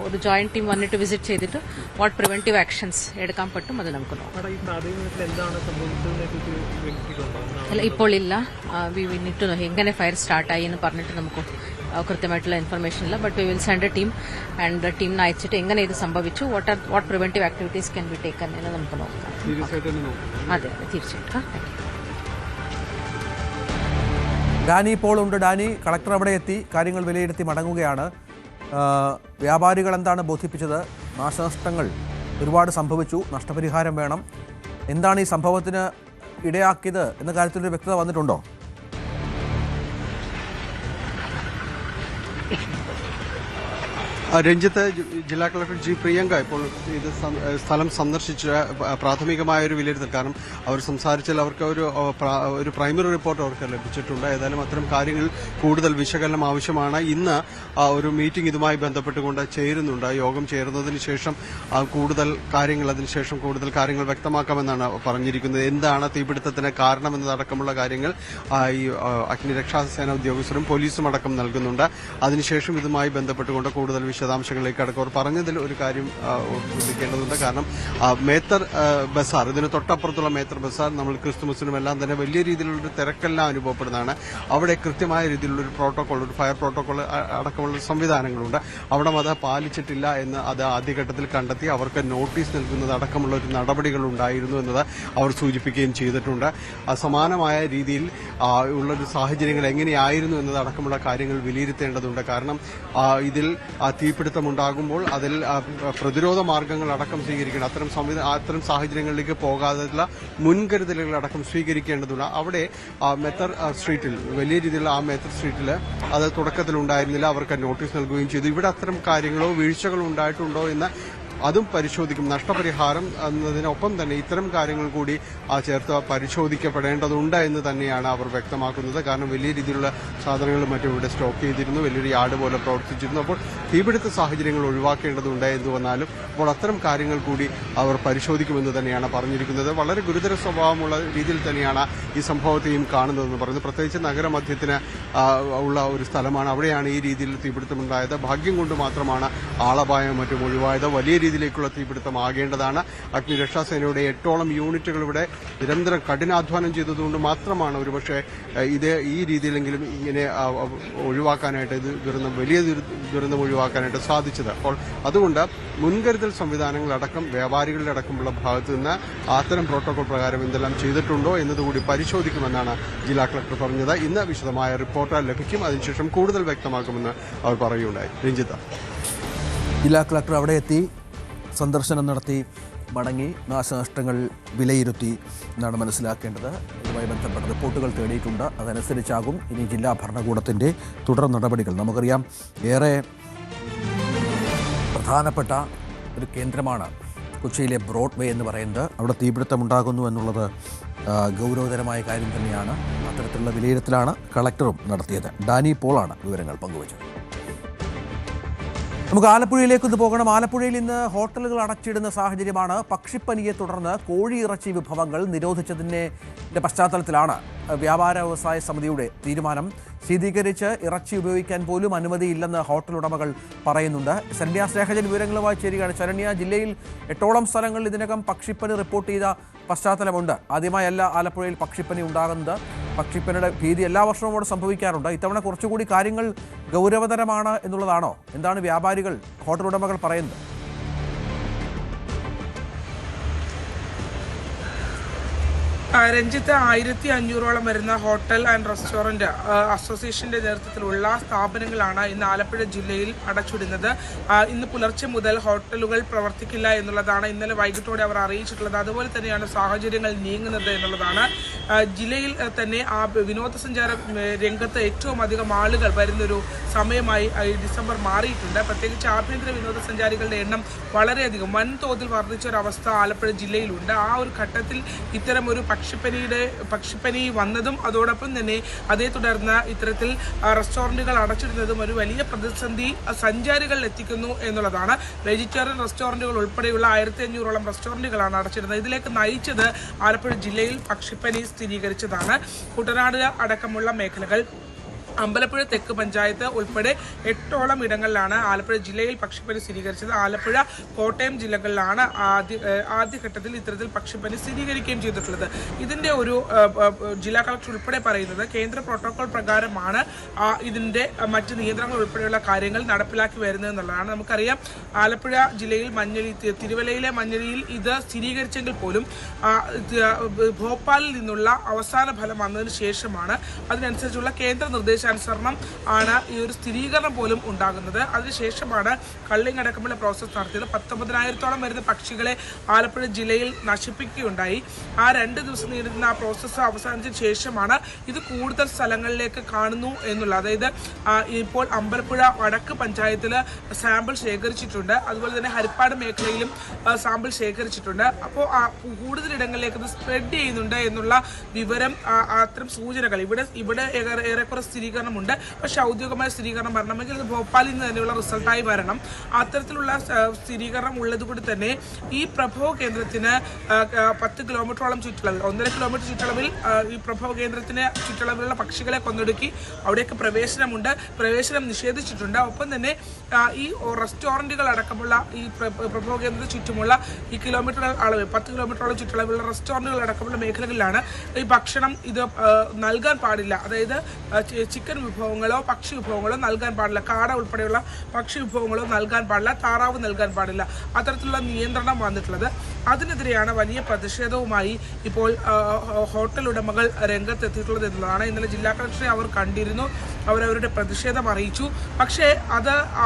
ഒരു ജോയിന്റ് ടീം വന്നിട്ട് വിസിറ്റ് ചെയ്തിട്ട് വാട്ട് പ്രിവെന്റീവ് ആക്ഷൻസ് എടുക്കാൻ പറ്റും അത് നമുക്ക് നോക്കാം. അല്ല, ഇപ്പോൾ ഇല്ല. വി നീഡ് ടു നോ എങ്ങനെ ഫയർ സ്റ്റാർട്ടായി എന്ന് പറഞ്ഞിട്ട് നമുക്ക് കൃത്യമായിട്ടുള്ള ഇൻഫർമേഷൻ ഇല്ല. But we will send A team and ടീമിനെ അയച്ചിട്ട് എങ്ങനെ ഇത് സംഭവിച്ചു, what preventive activities can be taken എന്ന് നമുക്ക് നോക്കാം. അതെ, തീർച്ചയായിട്ടും. ഡാനി ഇപ്പോൾ ഉണ്ട്. ഡാനി, കളക്ടർ അവിടെ എത്തി കാര്യങ്ങൾ വിലയിരുത്തി മടങ്ങുകയാണ്. വ്യാപാരികൾ എന്താണ് ബോധിപ്പിച്ചത്? നാശനഷ്ടങ്ങൾ ഒരുപാട് സംഭവിച്ചു, നഷ്ടപരിഹാരം വേണം. എന്താണ് ഈ സംഭവത്തിന് ഇടയാക്കിയത് എന്ന കാര്യത്തിലൊരു വ്യക്തത വന്നിട്ടുണ്ടോ? രഞ്ജിത്ത്, ജില്ലാ കളക്ടർ ജി പ്രിയങ്ക ഇപ്പോൾ ഇത് സ്ഥലം സന്ദർശിച്ച പ്രാഥമികമായ ഒരു വിലയിരുത്തൽ, കാരണം അവർ സംസാരിച്ചാൽ അവർക്ക് ഒരു പ്രൈമറി റിപ്പോർട്ട് അവർക്ക് ലഭിച്ചിട്ടുണ്ട്. ഏതായാലും അത്തരം കാര്യങ്ങൾ കൂടുതൽ വിശകലനം ആവശ്യമാണ്. ഇന്ന് ഒരു മീറ്റിംഗ് ഇതുമായി ബന്ധപ്പെട്ടുകൊണ്ട് ചേരുന്നുണ്ട്. യോഗം ചേരുന്നതിന് ശേഷം കൂടുതൽ കാര്യങ്ങൾ വ്യക്തമാക്കാമെന്നാണ് പറഞ്ഞിരിക്കുന്നത്. എന്താണ് തീപിടുത്തത്തിന് കാരണമെന്നതടക്കമുള്ള കാര്യങ്ങൾ ഈ അഗ്നിരക്ഷാസേന ഉദ്യോഗസ്ഥരും പോലീസും അടക്കം നൽകുന്നുണ്ട്. അതിനുശേഷം ഇതുമായി ബന്ധപ്പെട്ടുകൊണ്ട് കൂടുതൽ വിശദാംശങ്ങളിലേക്ക് അടക്കം അവർ പറഞ്ഞതിൽ ഒരു കാര്യം ശ്രദ്ധിക്കേണ്ടതുണ്ട്. കാരണം മേത്തർ ബസാർ, ഇതിന് തൊട്ടപ്പുറത്തുള്ള മേത്തർ ബസാർ നമ്മൾ ക്രിസ്തുമസിനും എല്ലാം തന്നെ വലിയ രീതിയിലുള്ളൊരു തിരക്കെല്ലാം അനുഭവപ്പെടുന്നതാണ്. അവിടെ കൃത്യമായ രീതിയിലുള്ളൊരു പ്രോട്ടോകോൾ, ഒരു ഫയർ പ്രോട്ടോകോൾ അടക്കമുള്ള സംവിധാനങ്ങളുണ്ട്. അവിടെ അത് പാലിച്ചിട്ടില്ല എന്ന് അത് ആദ്യഘട്ടത്തിൽ കണ്ടെത്തി അവർക്ക് നോട്ടീസ് നൽകുന്നത് അടക്കമുള്ള ഒരു നടപടികൾ ഉണ്ടായിരുന്നു എന്നത് അവർ സൂചിപ്പിക്കുകയും ചെയ്തിട്ടുണ്ട്. സമാനമായ രീതിയിൽ ഉള്ളൊരു സാഹചര്യങ്ങൾ എങ്ങനെയായിരുന്നു എന്നത് അടക്കമുള്ള കാര്യങ്ങൾ വിലയിരുത്തേണ്ടതുണ്ട്. കാരണം ഇതിൽ തീപിടുത്തമുണ്ടാകുമ്പോൾ അതിൽ പ്രതിരോധ മാർഗങ്ങൾ അടക്കം സ്വീകരിക്കണം. അത്തരം സാഹചര്യങ്ങളിലേക്ക് പോകാതെയുള്ള മുൻകരുതലുകൾ അടക്കം സ്വീകരിക്കേണ്ടതുണ്ട്. അവിടെ മേത്തർ സ്ട്രീറ്റിൽ, വലിയ രീതിയിലുള്ള മേത്തർ സ്ട്രീറ്റിൽ അത് തുടക്കത്തിൽ ഉണ്ടായിരുന്നില്ല. അവർക്ക് നോട്ടീസ് നൽകുകയും ചെയ്തു. ഇവിടെ അത്തരം കാര്യങ്ങളോ വീഴ്ചകളോ ഉണ്ടായിട്ടുണ്ടോ എന്ന് അതും പരിശോധിക്കും. നഷ്ടപരിഹാരം എന്നതിനൊപ്പം തന്നെ ഇത്തരം കാര്യങ്ങൾ കൂടി ചേർത്ത് പരിശോധിക്കപ്പെടേണ്ടതുണ്ട് എന്ന് തന്നെയാണ് അവർ വ്യക്തമാക്കുന്നത്. കാരണം വലിയ രീതിയിലുള്ള സാധനങ്ങളും മറ്റും ഇവിടെ സ്റ്റോക്ക് ചെയ്തിരുന്നു, വലിയൊരു യാർഡ് പോലെ പ്രവർത്തിച്ചിരുന്നു. അപ്പോൾ തീപിടുത്ത സാഹചര്യങ്ങൾ ഒഴിവാക്കേണ്ടതുണ്ട് എന്ന് വന്നാലും അപ്പോൾ അത്തരം കാര്യങ്ങൾ കൂടി അവർ പരിശോധിക്കുമെന്ന് തന്നെയാണ് പറഞ്ഞിരിക്കുന്നത്. വളരെ ഗുരുതര സ്വഭാവമുള്ള രീതിയിൽ തന്നെയാണ് ഈ സംഭവത്തെയും കാണുന്നതെന്ന് പറയുന്നത്. പ്രത്യേകിച്ച് നഗരമധ്യത്തിന് ഉള്ള ഒരു സ്ഥലമാണ്, അവിടെയാണ് ഈ രീതിയിൽ തീപിടുത്തമുണ്ടായത്. ഭാഗ്യം കൊണ്ട് മാത്രമാണ് ആളപായം മറ്റും ഒഴിവായത്. വലിയ രീതിയിലേക്കുള്ള തീപിടുത്തം ആകേണ്ടതാണ്. അഗ്നിരക്ഷാസേനയുടെ 8ഓളം യൂണിറ്റുകൾ ഇവിടെ നിരന്തരം കഠിനാധ്വാനം ചെയ്തതുകൊണ്ട് മാത്രമാണ് ഒരുപക്ഷെ ഇത് ഈ രീതിയിലെങ്കിലും ഇങ്ങനെ ഒഴിവാക്കാനായിട്ട് വലിയ ദുരന്തം ഒഴിവാക്കാനായിട്ട് സാധിച്ചത്. അപ്പോൾ അതുകൊണ്ട് മുൻകരുതൽ സംവിധാനങ്ങളടക്കം വ്യാപാരികളുടെ അടക്കമുള്ള ഭാഗത്തു നിന്ന് അത്തരം പ്രോട്ടോകോൾ പ്രകാരം എന്തെല്ലാം ചെയ്തിട്ടുണ്ടോ എന്നതുകൂടി പരിശോധിക്കുമെന്നാണ് ജില്ലാ കളക്ടർ പറഞ്ഞത്. ഇന്ന് വിശദമായ റിപ്പോർട്ട് ലഭിക്കും, അതിനുശേഷം കൂടുതൽ വ്യക്തമാക്കുമെന്ന് അവർ പറയുകയുണ്ടായി. രഞ്ജിത്ത, ജില്ലാ കളക്ടർ അവിടെ എത്തി സന്ദർശനം നടത്തി മടങ്ങി നാശനഷ്ടങ്ങൾ വിലയിരുത്തി എന്നാണ് മനസ്സിലാക്കേണ്ടത്. ഇതുമായി ബന്ധപ്പെട്ട റിപ്പോർട്ടുകൾ തേടിയിട്ടുണ്ട്, അതനുസരിച്ചാകും ഇനി ജില്ലാ ഭരണകൂടത്തിൻ്റെ തുടർ നടപടികൾ. നമുക്കറിയാം ഏറെ പ്രധാനപ്പെട്ട ഒരു കേന്ദ്രമാണ് കൊച്ചിയിലെ ബ്രോഡ്വേ എന്ന് പറയുന്നത്. അവിടെ തീപിടുത്തമുണ്ടാകുന്നു എന്നുള്ളത് ഗൗരവതരമായ കാര്യം തന്നെയാണ്. അത്തരത്തിലുള്ള വിലയിരുത്തലാണ് കളക്ടറും നടത്തിയത്. ഡാനി പോളാണ് വിവരങ്ങൾ പങ്കുവച്ചത്. നമുക്ക് ആലപ്പുഴയിലേക്കൊന്ന് പോകണം. ആലപ്പുഴയിൽ ഇന്ന് ഹോട്ടലുകൾ അടച്ചിടുന്ന സാഹചര്യമാണ്. പക്ഷിപ്പനിയെ തുടർന്ന് കോഴിയിറച്ചി വിഭവങ്ങൾ നിരോധിച്ചതിൻ്റെ പശ്ചാത്തലത്തിലാണ് വ്യാപാര വ്യവസായ സമിതിയുടെ തീരുമാനം. ശീതീകരിച്ച് ഇറച്ചി ഉപയോഗിക്കാൻ പോലും അനുമതിയില്ലെന്ന് ഹോട്ടൽ ഉടമകൾ പറയുന്നുണ്ട്. ശരണ്യ സ്നേഹജൻ വിവരങ്ങളുമായി ചേരുകയാണ്. ശരണ്യ, ജില്ലയിൽ 8ഓളം സ്ഥലങ്ങളിൽ ഇതിനകം പക്ഷിപ്പനി റിപ്പോർട്ട് ചെയ്ത പശ്ചാത്തലമുണ്ട്. ആദ്യമായല്ല ആലപ്പുഴയിൽ പക്ഷിപ്പനി ഉണ്ടാകുന്നത്. പക്ഷിപ്പനിയുടെ ഭീതി എല്ലാ വർഷവും അവിടെ സംഭവിക്കാറുണ്ട്. ഇത്തവണ കുറച്ചുകൂടി കാര്യങ്ങൾ ഗൗരവതരമാണ് എന്നുള്ളതാണോ? എന്താണ് വ്യാപാരികൾ, ഹോട്ടൽ ഉടമകൾ പറയുന്നത്? രഞ്ജിത്ത്, 1500ഓളം വരുന്ന ഹോട്ടൽ ആൻഡ് റെസ്റ്റോറൻറ്റ് അസോസിയേഷന്റെ നേതൃത്വത്തിലുള്ള സ്ഥാപനങ്ങളാണ് ഇന്ന് ആലപ്പുഴ ജില്ലയിൽ അടച്ചിടുന്നത്. ഇന്ന് പുലർച്ചെ മുതൽ ഹോട്ടലുകൾ പ്രവർത്തിക്കില്ല എന്നുള്ളതാണ് ഇന്നലെ വൈകിട്ടോടെ അവർ അറിയിച്ചിട്ടുള്ളത്. അതുപോലെ തന്നെയാണ് സാഹചര്യങ്ങൾ നീങ്ങുന്നത് എന്നുള്ളതാണ്. ജില്ലയിൽ തന്നെ വിനോദസഞ്ചാര രംഗത്ത് ഏറ്റവും അധികം ആളുകൾ വരുന്നൊരു സമയമായി ഡിസംബർ മാറിയിട്ടുണ്ട്. പ്രത്യേകിച്ച് ആഭ്യന്തര വിനോദസഞ്ചാരികളുടെ എണ്ണം വളരെയധികം വൻതോതിൽ വർദ്ധിച്ചൊരവസ്ഥ ആലപ്പുഴ ജില്ലയിലുണ്ട്. ആ ഒരു ഘട്ടത്തിൽ ഇത്തരം ഒരു പക്ഷിപ്പനി വന്നതും അതോടൊപ്പം തന്നെ അതേ തുടർന്ന് ഇത്തരത്തിൽ റെസ്റ്റോറൻറ്റുകൾ അടച്ചിടുന്നതും ഒരു വലിയ പ്രതിസന്ധി സഞ്ചാരികളിൽ എത്തിക്കുന്നു എന്നുള്ളതാണ്. വെജിറ്റേറിയൻ റെസ്റ്റോറൻറ്റുകൾ ഉൾപ്പെടെയുള്ള 1500ഓളം റെസ്റ്റോറൻറ്റുകളാണ് അടച്ചിടുന്നത്. ഇതിലേക്ക് നയിച്ചത് ആലപ്പുഴ ജില്ലയിൽ പക്ഷിപ്പനി സ്ഥിരീകരിച്ചതാണ്. കുട്ടനാട് അടക്കമുള്ള മേഖലകൾ, അമ്പലപ്പുഴ തെക്ക് പഞ്ചായത്ത് ഉൾപ്പെടെ 8ഓളം ഇടങ്ങളിലാണ് ആലപ്പുഴ ജില്ലയിൽ പക്ഷിപ്പനി സ്ഥിരീകരിച്ചത്. ആലപ്പുഴ, കോട്ടയം ജില്ലകളിലാണ് ആദ്യഘട്ടത്തിൽ ഇത്തരത്തിൽ പക്ഷിപ്പനി സ്ഥിരീകരിക്കുകയും ചെയ്തിട്ടുള്ളത്. ഇതിന്റെ ഒരു ജില്ലാ കളക്ടർ ഉൾപ്പെടെ പറയുന്നത് കേന്ദ്ര പ്രോട്ടോകോൾ പ്രകാരമാണ് ഇതിന്റെ മറ്റ് നിയന്ത്രണങ്ങൾ ഉൾപ്പെടെയുള്ള കാര്യങ്ങൾ നടപ്പിലാക്കി വരുന്നത് എന്നുള്ളതാണ്. നമുക്കറിയാം ആലപ്പുഴ ജില്ലയിൽ തിരുവല്ലയിലെ മഞ്ഞളിയിൽ ഇത് സ്ഥിരീകരിച്ചെങ്കിൽ പോലും ഭോപ്പാലിൽ നിന്നുള്ള അവസാന ഫലം വന്നതിന് ശേഷമാണ് അതിനനുസരിച്ചുള്ള കേന്ദ്ര നിർദ്ദേശാനുസരണം ആണ് ഈ ഒരു സ്ഥിരീകരണം പോലും ഉണ്ടാകുന്നത്. അതിനുശേഷമാണ് കള്ളിങ് അടക്കമുള്ള പ്രോസസ്സ് നടത്തിയത്. 19,000ഓളം വരുന്ന പക്ഷികളെ ആലപ്പുഴ ജില്ലയിൽ നശിപ്പിക്കുകയുണ്ടായി. ആ 2 ദിവസം നീണ്ടുന്ന ആ പ്രോസസ്സ് അവസാനിച്ചതിന് ശേഷമാണ് ഇത് കൂടുതൽ സ്ഥലങ്ങളിലേക്ക് കാണുന്നു എന്നുള്ളത്. അതായത് ഇപ്പോൾ അമ്പലപ്പുഴ വടക്ക് പഞ്ചായത്തിൽ സാമ്പിൾ ശേഖരിച്ചിട്ടുണ്ട്. അതുപോലെ തന്നെ ഹരിപ്പാട് മേഖലയിലും സാമ്പിൾ ശേഖരിച്ചിട്ടുണ്ട്. അപ്പോൾ കൂടുതലിടങ്ങളിലേക്ക് ഇത് സ്പ്രെഡ് ചെയ്യുന്നുണ്ട് എന്നുള്ള വിവരം, അത്തരം സൂചനകൾ ഇവിടെ ഏറെക്കുറെ സ്ഥിരീകരണമുണ്ട്. പക്ഷെ ഔദ്യോഗികമായ സ്ഥിരീകരണം വരണമെങ്കിൽ ഇത് ഭോപ്പാലിൽ നിന്ന് തന്നെയുള്ള റിസൾട്ടായി വരണം. അത്തരത്തിലുള്ള സ്ഥിരീകരണം ഉള്ളതുകൊണ്ട് തന്നെ ഈ പ്രഭവ കേന്ദ്രത്തിന് 10 കിലോമീറ്ററോളം ചുറ്റളവിൽ, 1.5 കിലോമീറ്റർ ചുറ്റളവിൽ ഈ പ്രഭവ കേന്ദ്രത്തിന് ചുറ്റളവിലുള്ള പക്ഷികളെ കൊന്നൊടുക്കി അവിടേക്ക് പ്രവേശനം നിഷേധിച്ചിട്ടുണ്ട്. ഒപ്പം തന്നെ ഈ റെസ്റ്റോറൻറ്റുകൾ അടക്കമുള്ള ഈ പ്രഭവ കേന്ദ്രത്തിന് ചുറ്റുമുള്ള ഈ കിലോമീറ്റർ അളവ് 10 കിലോമീറ്ററോളം ചുറ്റളവിലുള്ള റെസ്റ്റോറൻറ്റുകൾ അടക്കമുള്ള മേഖലകളിലാണ് ഈ ഭക്ഷണം ഇത് നൽകാൻ പാടില്ല. അതായത് ചിക്കൻ വിഭവങ്ങളോ പക്ഷി വിഭവങ്ങളോ നൽകാൻ പാടില്ല, കാട ഉൾപ്പെടെയുള്ള പക്ഷി വിഭവങ്ങളോ നൽകാൻ പാടില്ല, താറാവ് നൽകാൻ പാടില്ല. അത്തരത്തിലുള്ള നിയന്ത്രണം വന്നിട്ടുള്ളത്. അതിനെതിരെയാണ് വലിയ പ്രതിഷേധവുമായി ഇപ്പോൾ ഹോട്ടൽ ഉടമകൾ രംഗത്തെത്തിയിട്ടുള്ളത് എന്നുള്ളതാണ്. ഇന്നലെ ജില്ലാ കളക്ടറെ അവർ കണ്ടിരുന്നു, അവരവരുടെ പ്രതിഷേധം അറിയിച്ചു. പക്ഷേ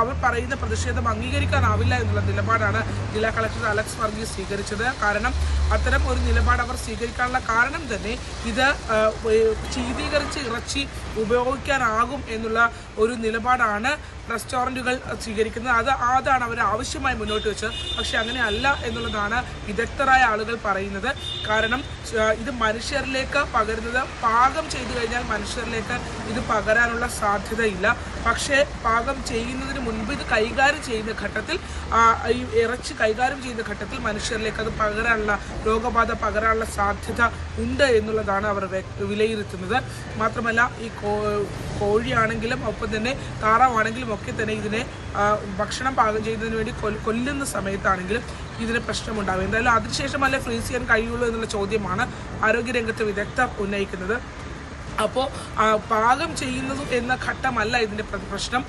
അവർ പറയുന്ന പ്രതിഷേധം അംഗീകരിക്കാനാവില്ല എന്നുള്ള നിലപാടാണ് ജില്ലാ കളക്ടർ അലക്സ് വർഗീസ് സ്വീകരിച്ചത്. കാരണം അത്തരം ഒരു നിലപാട് അവർ സ്വീകരിക്കാനുള്ള കാരണം തന്നെ ഇത് ശീതീകരിച്ച് ഇറച്ചി ഉപയോഗിക്കാനാകും എന്നുള്ള ഒരു നിലപാടാണ് റെസ്റ്റോറൻറ്റുകൾ സ്വീകരിക്കുന്നത്. അതാണ് അവർ ആവശ്യമായി മുന്നോട്ട് വെച്ചത്. പക്ഷെ അങ്ങനെയല്ല എന്നുള്ളതാണ് വിദഗ്ധരായ ആളുകൾ പറയുന്നത്. കാരണം ഇത് മനുഷ്യരിലേക്ക് പകരുന്നത് പാകം ചെയ്തു കഴിഞ്ഞാൽ മനുഷ്യരിലേക്ക് ഇത് പകരാനുള്ള സാധ്യതയില്ല. പക്ഷേ പാകം ചെയ്യുന്നതിന് മുൻപ് ഇത് കൈകാര്യം ചെയ്യുന്ന ഘട്ടത്തിൽ ഈ ഇറച്ചി കൈകാര്യം ചെയ്യുന്ന ഘട്ടത്തിൽ മനുഷ്യരിലേക്ക് അത് പകരാനുള്ള രോഗബാധ പകരാനുള്ള സാധ്യത ഉണ്ട് എന്നുള്ളതാണ് അവർ വിലയിരുത്തുന്നത്. മാത്രമല്ല ഈ കോഴിയാണെങ്കിലും ഒപ്പം തന്നെ താറാവാണെങ്കിലും ഒക്കെ തന്നെ ഇതിനെ ഭക്ഷണം പാകം ചെയ്യുന്നതിന് വേണ്ടി കൊല്ലുന്ന സമയത്താണെങ്കിലും ഇതിന് പ്രശ്നമുണ്ടാകും. എന്തായാലും അതിനുശേഷമല്ലേ ഫ്രീസ് ചെയ്യാൻ കഴിയുള്ളൂ എന്നുള്ള ചോദ്യമാണ് ആരോഗ്യരംഗത്തെ വിദഗ്ധർ ഉന്നയിക്കുന്നത്. അപ്പോൾ പാകം ചെയ്യുന്നത് എന്ന ഘട്ടമല്ല ഇതിൻ്റെ പ്രശ്നം.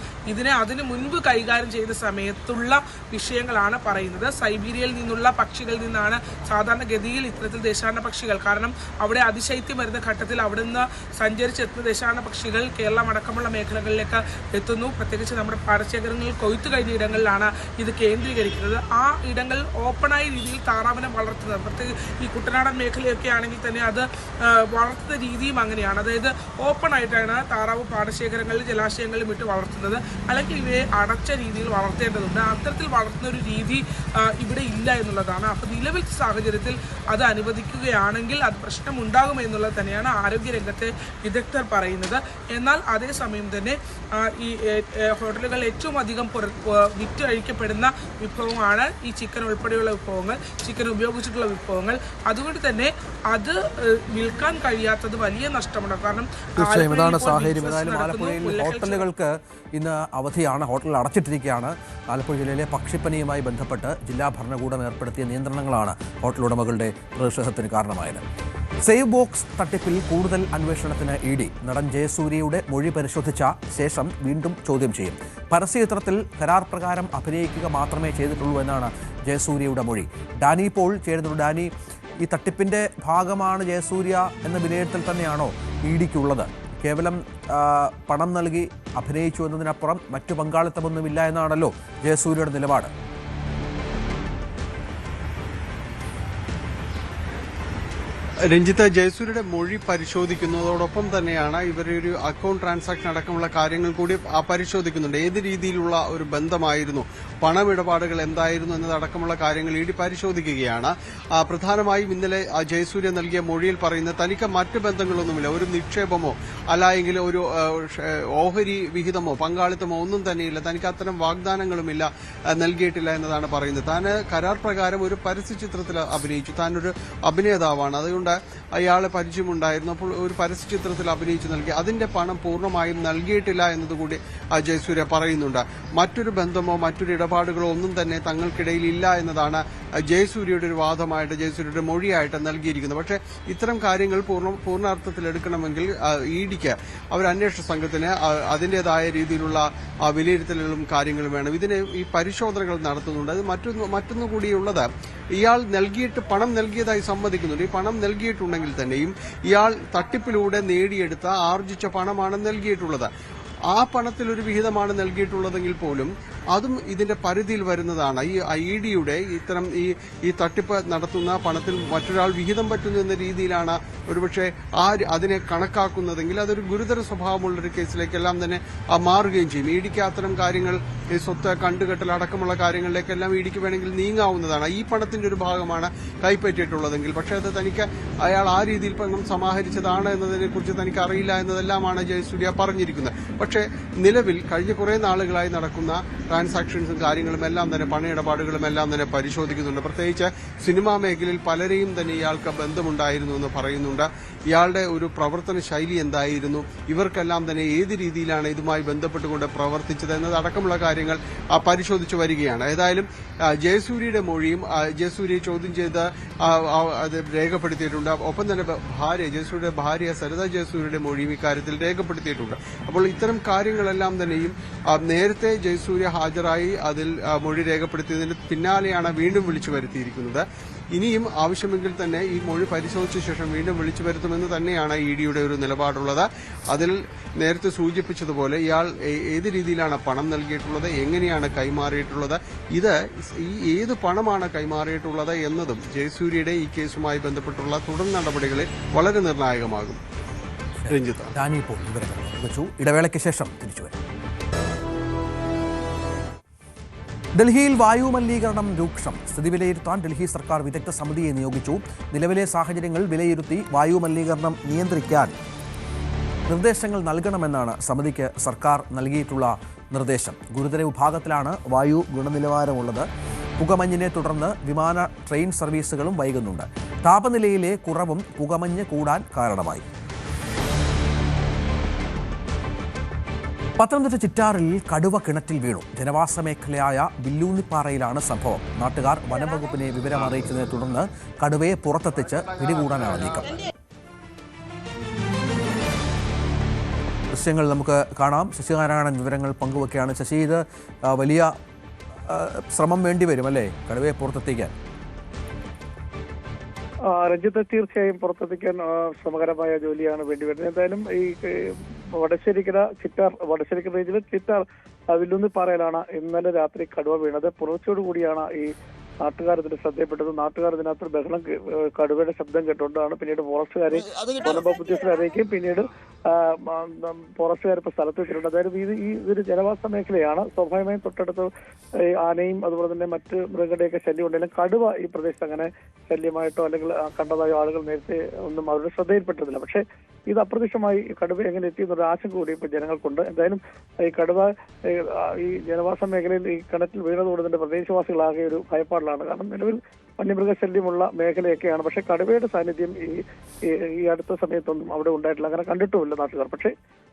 അതിനു മുൻപ് കൈകാര്യം ചെയ്ത സമയത്തുള്ള വിഷയങ്ങളാണ് പറയുന്നത്. സൈബീരിയയിൽ നിന്നുള്ള പക്ഷികളിൽ നിന്നാണ് സാധാരണഗതിയിൽ ഇത്തരത്തിൽ ദേശാടന പക്ഷികൾ, കാരണം അവിടെ അതിശൈത്യം വരുന്ന ഘട്ടത്തിൽ അവിടെ നിന്ന് സഞ്ചരിച്ചെത്തുന്ന ദേശാടന പക്ഷികൾ കേരളം അടക്കമുള്ള മേഖലകളിലേക്ക് എത്തുന്നു. പ്രത്യേകിച്ച് നമ്മുടെ പാടശേഖരങ്ങളിൽ കൊയ്ത്തു കഴിഞ്ഞ ഇടങ്ങളിലാണ് ഇത് കേന്ദ്രീകരിക്കുന്നത്. ആ ഇടങ്ങൾ ഓപ്പണായ രീതിയിൽ താറാവിനെ വളർത്തുന്നത്, പ്രത്യേകിച്ച് ഈ കുട്ടനാടൻ മേഖലയൊക്കെ ആണെങ്കിൽ തന്നെ അത് വളർത്തുന്ന രീതിയും അങ്ങനെയാണ്. അതായത് ഓപ്പൺ ആയിട്ടാണ് താറാവ് പാടശേഖരങ്ങളിൽ ജലാശയങ്ങളിൽ വിട്ട് വളർത്തുന്നത്. അല്ലെങ്കിൽ ഇവയെ അടച്ച രീതിയിൽ വളർത്തേണ്ടതുണ്ട്. അത്തരത്തിൽ വളർത്തുന്ന ഒരു രീതി ഇവിടെ ഇല്ല എന്നുള്ളതാണ്. അപ്പോൾ നിലവിലത്തെ സാഹചര്യത്തിൽ അത് അനുവദിക്കുകയാണെങ്കിൽ അത് പ്രശ്നമുണ്ടാകും എന്നുള്ളത് തന്നെയാണ് ആരോഗ്യരംഗത്തെ വിദഗ്ധർ പറയുന്നത്. എന്നാൽ അതേസമയം തന്നെ ഈ ഹോട്ടലുകൾ ഏറ്റവും അധികം വിറ്റഴിക്കപ്പെടുന്ന വിഭവമാണ് ഈ ചിക്കൻ ഉൾപ്പെടെയുള്ള വിഭവങ്ങൾ, ചിക്കൻ ഉപയോഗിച്ചിട്ടുള്ള വിഭവങ്ങൾ. അതുകൊണ്ട് തന്നെ അത് വിൽക്കാൻ കഴിയാത്തത് വലിയ നഷ്ടമുണ്ട്. തീർച്ചയായും ഇതാണ് സാഹചര്യം. ഏതായാലും ആലപ്പുഴയിൽ ഹോട്ടലുകൾക്ക് ഇന്ന് അവധിയാണ്, ഹോട്ടലുകൾ അടച്ചിട്ടിരിക്കുകയാണ്. ആലപ്പുഴ ജില്ലയിലെ പക്ഷിപ്പനിയുമായി ബന്ധപ്പെട്ട് ജില്ലാ ഭരണകൂടം ഏർപ്പെടുത്തിയ നിയന്ത്രണങ്ങളാണ് ഹോട്ടൽ ഉടമകളുടെ പ്രതിഷേധത്തിന് കാരണമായത്. സേവ് ബോക്സ് തട്ടിപ്പിൽ കൂടുതൽ അന്വേഷണത്തിന് ഇഡി നടൻ ജയസൂര്യയുടെ മൊഴി പരിശോധിച്ച ശേഷം വീണ്ടും ചോദ്യം ചെയ്യും. പരസ്യചിത്രത്തിൽ കരാർ പ്രകാരം അഭിനയിക്കുക മാത്രമേ ചെയ്തിട്ടുള്ളൂ എന്നാണ് ജയസൂര്യയുടെ മൊഴി. ഡാനി പോൾ ചേരുന്നുണ്ട്. ഡാനി, ഈ തട്ടിപ്പിൻ്റെ ഭാഗമാണ് ജയസൂര്യ എന്ന വിലയിരുത്തൽ തന്നെയാണോ ഇഡിക്കുള്ളത്? കേവലം പണം നൽകി അഭിനയിച്ചു എന്നതിനപ്പുറം മറ്റു പങ്കാളിത്തമൊന്നുമില്ല എന്നാണല്ലോ ജയസൂര്യയുടെ നിലപാട്. രഞ്ജിത്ത്, ജയസൂര്യയുടെ മൊഴി പരിശോധിക്കുന്നതോടൊപ്പം തന്നെയാണ് ഇവരുടെ ഒരു അക്കൗണ്ട് ട്രാൻസാക്ഷൻ അടക്കമുള്ള കാര്യങ്ങൾ കൂടി പരിശോധിക്കുന്നുണ്ട്. ഏത് രീതിയിലുള്ള ഒരു ബന്ധമായിരുന്നു, പണമിടപാടുകൾ എന്തായിരുന്നു എന്നതടക്കമുള്ള കാര്യങ്ങൾ ഇഡി പരിശോധിക്കുകയാണ്. പ്രധാനമായും ഇന്നലെ ജയസൂര്യ നൽകിയ മൊഴിയിൽ പറയുന്നത് തനിക്ക് മറ്റ് ബന്ധങ്ങളൊന്നുമില്ല, ഒരു നിക്ഷേപമോ അല്ലെങ്കിൽ ഒരു ഓഹരി വിഹിതമോ പങ്കാളിത്തമോ ഒന്നും തന്നെയില്ല, തനിക്ക് അത്തരം വാഗ്ദാനങ്ങളുമില്ല, നൽകിയിട്ടില്ല എന്നതാണ് പറയുന്നത്. താൻ കരാർ പ്രകാരം ഒരു പരസ്യചിത്രത്തിൽ അഭിനയിച്ചു, താനൊരു അഭിനേതാവാണ്, അതുകൊണ്ട് അയാളെ പരിചയമുണ്ടായിരുന്നു, അപ്പോൾ ഒരു പരസ്യചിത്രത്തിൽ അഭിനയിച്ചു നൽകി, അതിന്റെ പണം പൂർണ്ണമായും നൽകിയിട്ടില്ല എന്നതുകൂടി ജയസൂര്യ പറയുന്നുണ്ട്. മറ്റൊരു ബന്ധമോ മറ്റൊരു ഇടപാടുകളോ ഒന്നും തന്നെ തങ്ങൾക്കിടയിൽ ഇല്ല എന്നതാണ് ജയസൂര്യയുടെ ഒരു വാദമായിട്ട്, ജയസൂര്യയുടെ മൊഴിയായിട്ട് നൽകിയിരിക്കുന്നത്. പക്ഷേ ഇത്തരം കാര്യങ്ങൾ പൂർണ്ണാർത്ഥത്തിൽ എടുക്കണമെങ്കിൽ ഇഡിക്ക് അവർ അന്വേഷണ സംഘത്തിന് അതിന്റേതായ രീതിയിലുള്ള വിലയിരുത്തലുകളും കാര്യങ്ങളും വേണം. ഇതിന് ഈ പരിശോധനകൾ നടത്തുന്നുണ്ട്. അത് മറ്റൊന്നു കൂടിയുള്ളത്, ഇയാൾ നൽകിയിട്ട് പണം നൽകിയതായി സമ്മതിക്കുന്നുണ്ട്. ഈ പണം നൽകിയിട്ടുണ്ടെങ്കിൽ തന്നെയും ഇയാൾ തട്ടിപ്പിലൂടെ നേടിയെടുത്ത ആർജിച്ച പണമാണ് നൽകിയിട്ടുള്ളത്. ആ പണത്തിൽ ഒരു വിഹിതമാണ് നൽകിയിട്ടുള്ളതെങ്കിൽ പോലും അതും ഇതിന്റെ പരിധിയിൽ വരുന്നതാണ്. ഈ ഐഡിയുടെ ഇത്തരം ഈ തട്ടിപ്പ് നടത്തുന്ന പണത്തിൽ മറ്റൊരാൾ വിഹിതം പറ്റുന്നു എന്ന രീതിയിലാണ് ഒരുപക്ഷെ അതിനെ കണക്കാക്കുന്നതെങ്കിൽ അതൊരു ഗുരുതര സ്വഭാവമുള്ളൊരു കേസിലേക്കെല്ലാം തന്നെ മാറുകയും ചെയ്യും. ഇഡിക്ക് അത്തരം കാര്യങ്ങൾ, ഈ സ്വത്ത് കണ്ടുകെട്ടൽ അടക്കമുള്ള കാര്യങ്ങളിലേക്കെല്ലാം ഇഡിക്ക് വേണമെങ്കിൽ നീങ്ങാവുന്നതാണ്. ഈ പണത്തിന്റെ ഒരു ഭാഗമാണ് കൈപ്പറ്റിയിട്ടുള്ളതെങ്കിൽ, പക്ഷേ അത് തനിക്ക് അയാൾ ആ രീതിയിൽ പണം സമാഹരിച്ചതാണ് എന്നതിനെ കുറിച്ച് തനിക്ക് അറിയില്ല എന്നതെല്ലാമാണ് ജയസൂര്യ പറഞ്ഞിരിക്കുന്നത്. പക്ഷേ നിലവിൽ കഴിഞ്ഞ കുറെ നാളുകളായി നടക്കുന്ന ട്രാൻസാക്ഷൻസും കാര്യങ്ങളും എല്ലാം തന്നെ, പണയിടപാടുകളും എല്ലാം തന്നെ പരിശോധിക്കുന്നുണ്ട്. പ്രത്യേകിച്ച് സിനിമാ മേഖലയിൽ പലരെയും തന്നെ ഇയാൾക്ക് ബന്ധമുണ്ടായിരുന്നു എന്ന് പറയുന്നുണ്ട്. ഇയാളുടെ ഒരു പ്രവർത്തന ശൈലി എന്തായിരുന്നു, ഇവർക്കെല്ലാം തന്നെ ഏത് രീതിയിലാണ് ഇതുമായി ബന്ധപ്പെട്ടുകൊണ്ട് പ്രവർത്തിച്ചത് എന്നതടക്കമുള്ള കാര്യങ്ങൾ പരിശോധിച്ചു വരികയാണ്. ഏതായാലും ജയസൂര്യയുടെ മൊഴിയും ജയസൂര്യയെ ചോദ്യം ചെയ്ത് അത് രേഖപ്പെടുത്തിയിട്ടുണ്ട്. ഒപ്പം തന്നെ ജയസൂര്യയുടെ ഭാര്യ സരിത ജയസൂര്യയുടെ മൊഴിയും ഇക്കാര്യത്തിൽ രേഖപ്പെടുത്തിയിട്ടുണ്ട്. അപ്പോൾ ഇത്തരം കാര്യങ്ങളെല്ലാം തന്നെയും നേരത്തെ ജയസൂര്യ ഹാജരായി അതിൽ മൊഴി രേഖപ്പെടുത്തിയതിന് പിന്നാലെയാണ് വീണ്ടും വിളിച്ചു വരുത്തിയിരിക്കുന്നത്. ഇനിയും ആവശ്യമെങ്കിൽ തന്നെ ഈ മൊഴി പരിശോധിച്ച ശേഷം വീണ്ടും വിളിച്ചു വരുത്തുമെന്ന് തന്നെയാണ് ഇഡിയുടെ ഒരു നിലപാടുള്ളത്. അതിൽ നേരത്തെ സൂചിപ്പിച്ചതുപോലെ ഇയാൾ ഏത് രീതിയിലാണ് പണം നൽകിയിട്ടുള്ളത്, എങ്ങനെയാണ് കൈമാറിയിട്ടുള്ളത്, ഏത് പണമാണ് കൈമാറിയിട്ടുള്ളത് എന്നതും ജയസൂര്യയുടെ ഈ കേസുമായി ബന്ധപ്പെട്ടുള്ള തുടർ നടപടികളിൽ വളരെ നിർണായകമാകും. രഞ്ജിത്ത്, ഇടവേളയ്ക്ക് ശേഷം തിരിച്ചു വരും. ഡൽഹിയിൽ വായു മലിനീകരണം രൂക്ഷം. സ്ഥിതി വിലയിരുത്താൻ ഡൽഹി സർക്കാർ വിദഗ്ധ സമിതിയെ നിയോഗിച്ചു. നിലവിലെ സാഹചര്യങ്ങൾ വിലയിരുത്തി വായു മലിനീകരണം നിയന്ത്രിക്കാൻ നിർദ്ദേശങ്ങൾ നൽകണമെന്നാണ് സമിതിക്ക് സർക്കാർ നൽകിയിട്ടുള്ള നിർദ്ദേശം. ഗുരുതര വിഭാഗത്തിലാണ് വായു ഗുണനിലവാരമുള്ളത്. പുകമഞ്ഞിനെ തുടർന്ന് വിമാന ട്രെയിൻ സർവീസുകളും വൈകുന്നുണ്ട്. താപനിലയിലെ കുറവും പുകമഞ്ഞ് കൂടാൻ കാരണമായി. പത്തനംതിട്ട ചിറ്റാറിൽ കടുവ കിണറ്റിൽ വീണു. ജനവാസ മേഖലയായ വില്ലൂന്നിപ്പാറയിലാണ് സംഭവം. നാട്ടുകാർ വനംവകുപ്പിനെ വിവരം അറിയിച്ചതിനെ തുടർന്ന് കടുവയെ പുറത്തെത്തിച്ച് പിടികൂടാനാണ് നീക്കം. ദൃശ്യങ്ങൾ നമുക്ക് കാണാം. ശശിനാരായണൻ വിവരങ്ങൾ പങ്കുവെക്കുകയാണ്. ശശി, ഇത് വലിയ ശ്രമം വേണ്ടിവരും അല്ലേ കടുവയെ പുറത്തെത്തിക്കാൻ? രഞ്ജിത്ത്, തീർച്ചയായും പുറത്തെത്തിക്കാൻ ശ്രമകരമായ ജോലിയാണ് വേണ്ടിവരുന്നത്. എന്തായാലും ഈ വടശ്ശേരിക്കര റേഞ്ചിലെ ചിറ്റാർ വില്ലുന്നിപ്പാറയിലാണ് ഇന്നലെ രാത്രി കടുവ വീണത്. പുലർച്ചയോടുകൂടിയാണ് ഈ നാട്ടുകാർ ഇതിന് ശ്രദ്ധയപ്പെട്ടത്. നാട്ടുകാർ ഇതിനകത്ത് ബഹളം, കടുവയുടെ ശബ്ദം കേട്ടുകൊണ്ടാണ് പിന്നീട് ഫോറസ്റ്റുകാരെ വനംവകുപ്പ് ഉദ്യോഗസ്ഥരെ അറിയിക്കുകയും പിന്നീട് ഫോറസ്റ്റുകാർ ഇപ്പോൾ സ്ഥലത്തെത്തിയിട്ടുണ്ട്. അതായത് ഇതൊരു ജനവാസ മേഖലയാണ്. സ്വാഭാവികമായും തൊട്ടടുത്ത് ആനയും അതുപോലെ തന്നെ മറ്റ് മൃഗങ്ങളുടെയൊക്കെ ശല്യം ഉണ്ടെങ്കിലും കടുവ ഈ പ്രദേശത്ത് അങ്ങനെ ശല്യമായിട്ടോ അല്ലെങ്കിൽ കണ്ടതായോ ആളുകൾ നേരത്തെ ഒന്നും അവരുടെ ശ്രദ്ധയിൽപ്പെട്ടിരുന്നില്ല. പക്ഷേ ഇത് അപ്രത്യക്ഷമായി കടുവ എങ്ങനെ എത്തിയെന്നൊരു ആശങ്ക കൂടി ഇപ്പോൾ ജനങ്ങൾക്കുണ്ട്. എന്തായാലും ഈ കടുവ ഈ ജനവാസ മേഖലയിൽ ഈ കിണറ്റിൽ വീണതോടെ തന്നെ പ്രദേശവാസികളാകെ ഒരു ഭയപ്പാടിലാണ്. കാരണം നിലവിൽ വന്യമൃഗശല്യമുള്ള മേഖലയൊക്കെയാണ്. പക്ഷേ കടുവയുടെ സാന്നിധ്യം ഈ അടുത്ത സമയത്തൊന്നും അവിടെ ഉണ്ടായിട്ടില്ല, അങ്ങനെ കണ്ടിട്ടുമില്ല നാട്ടുകാർ. പക്ഷേ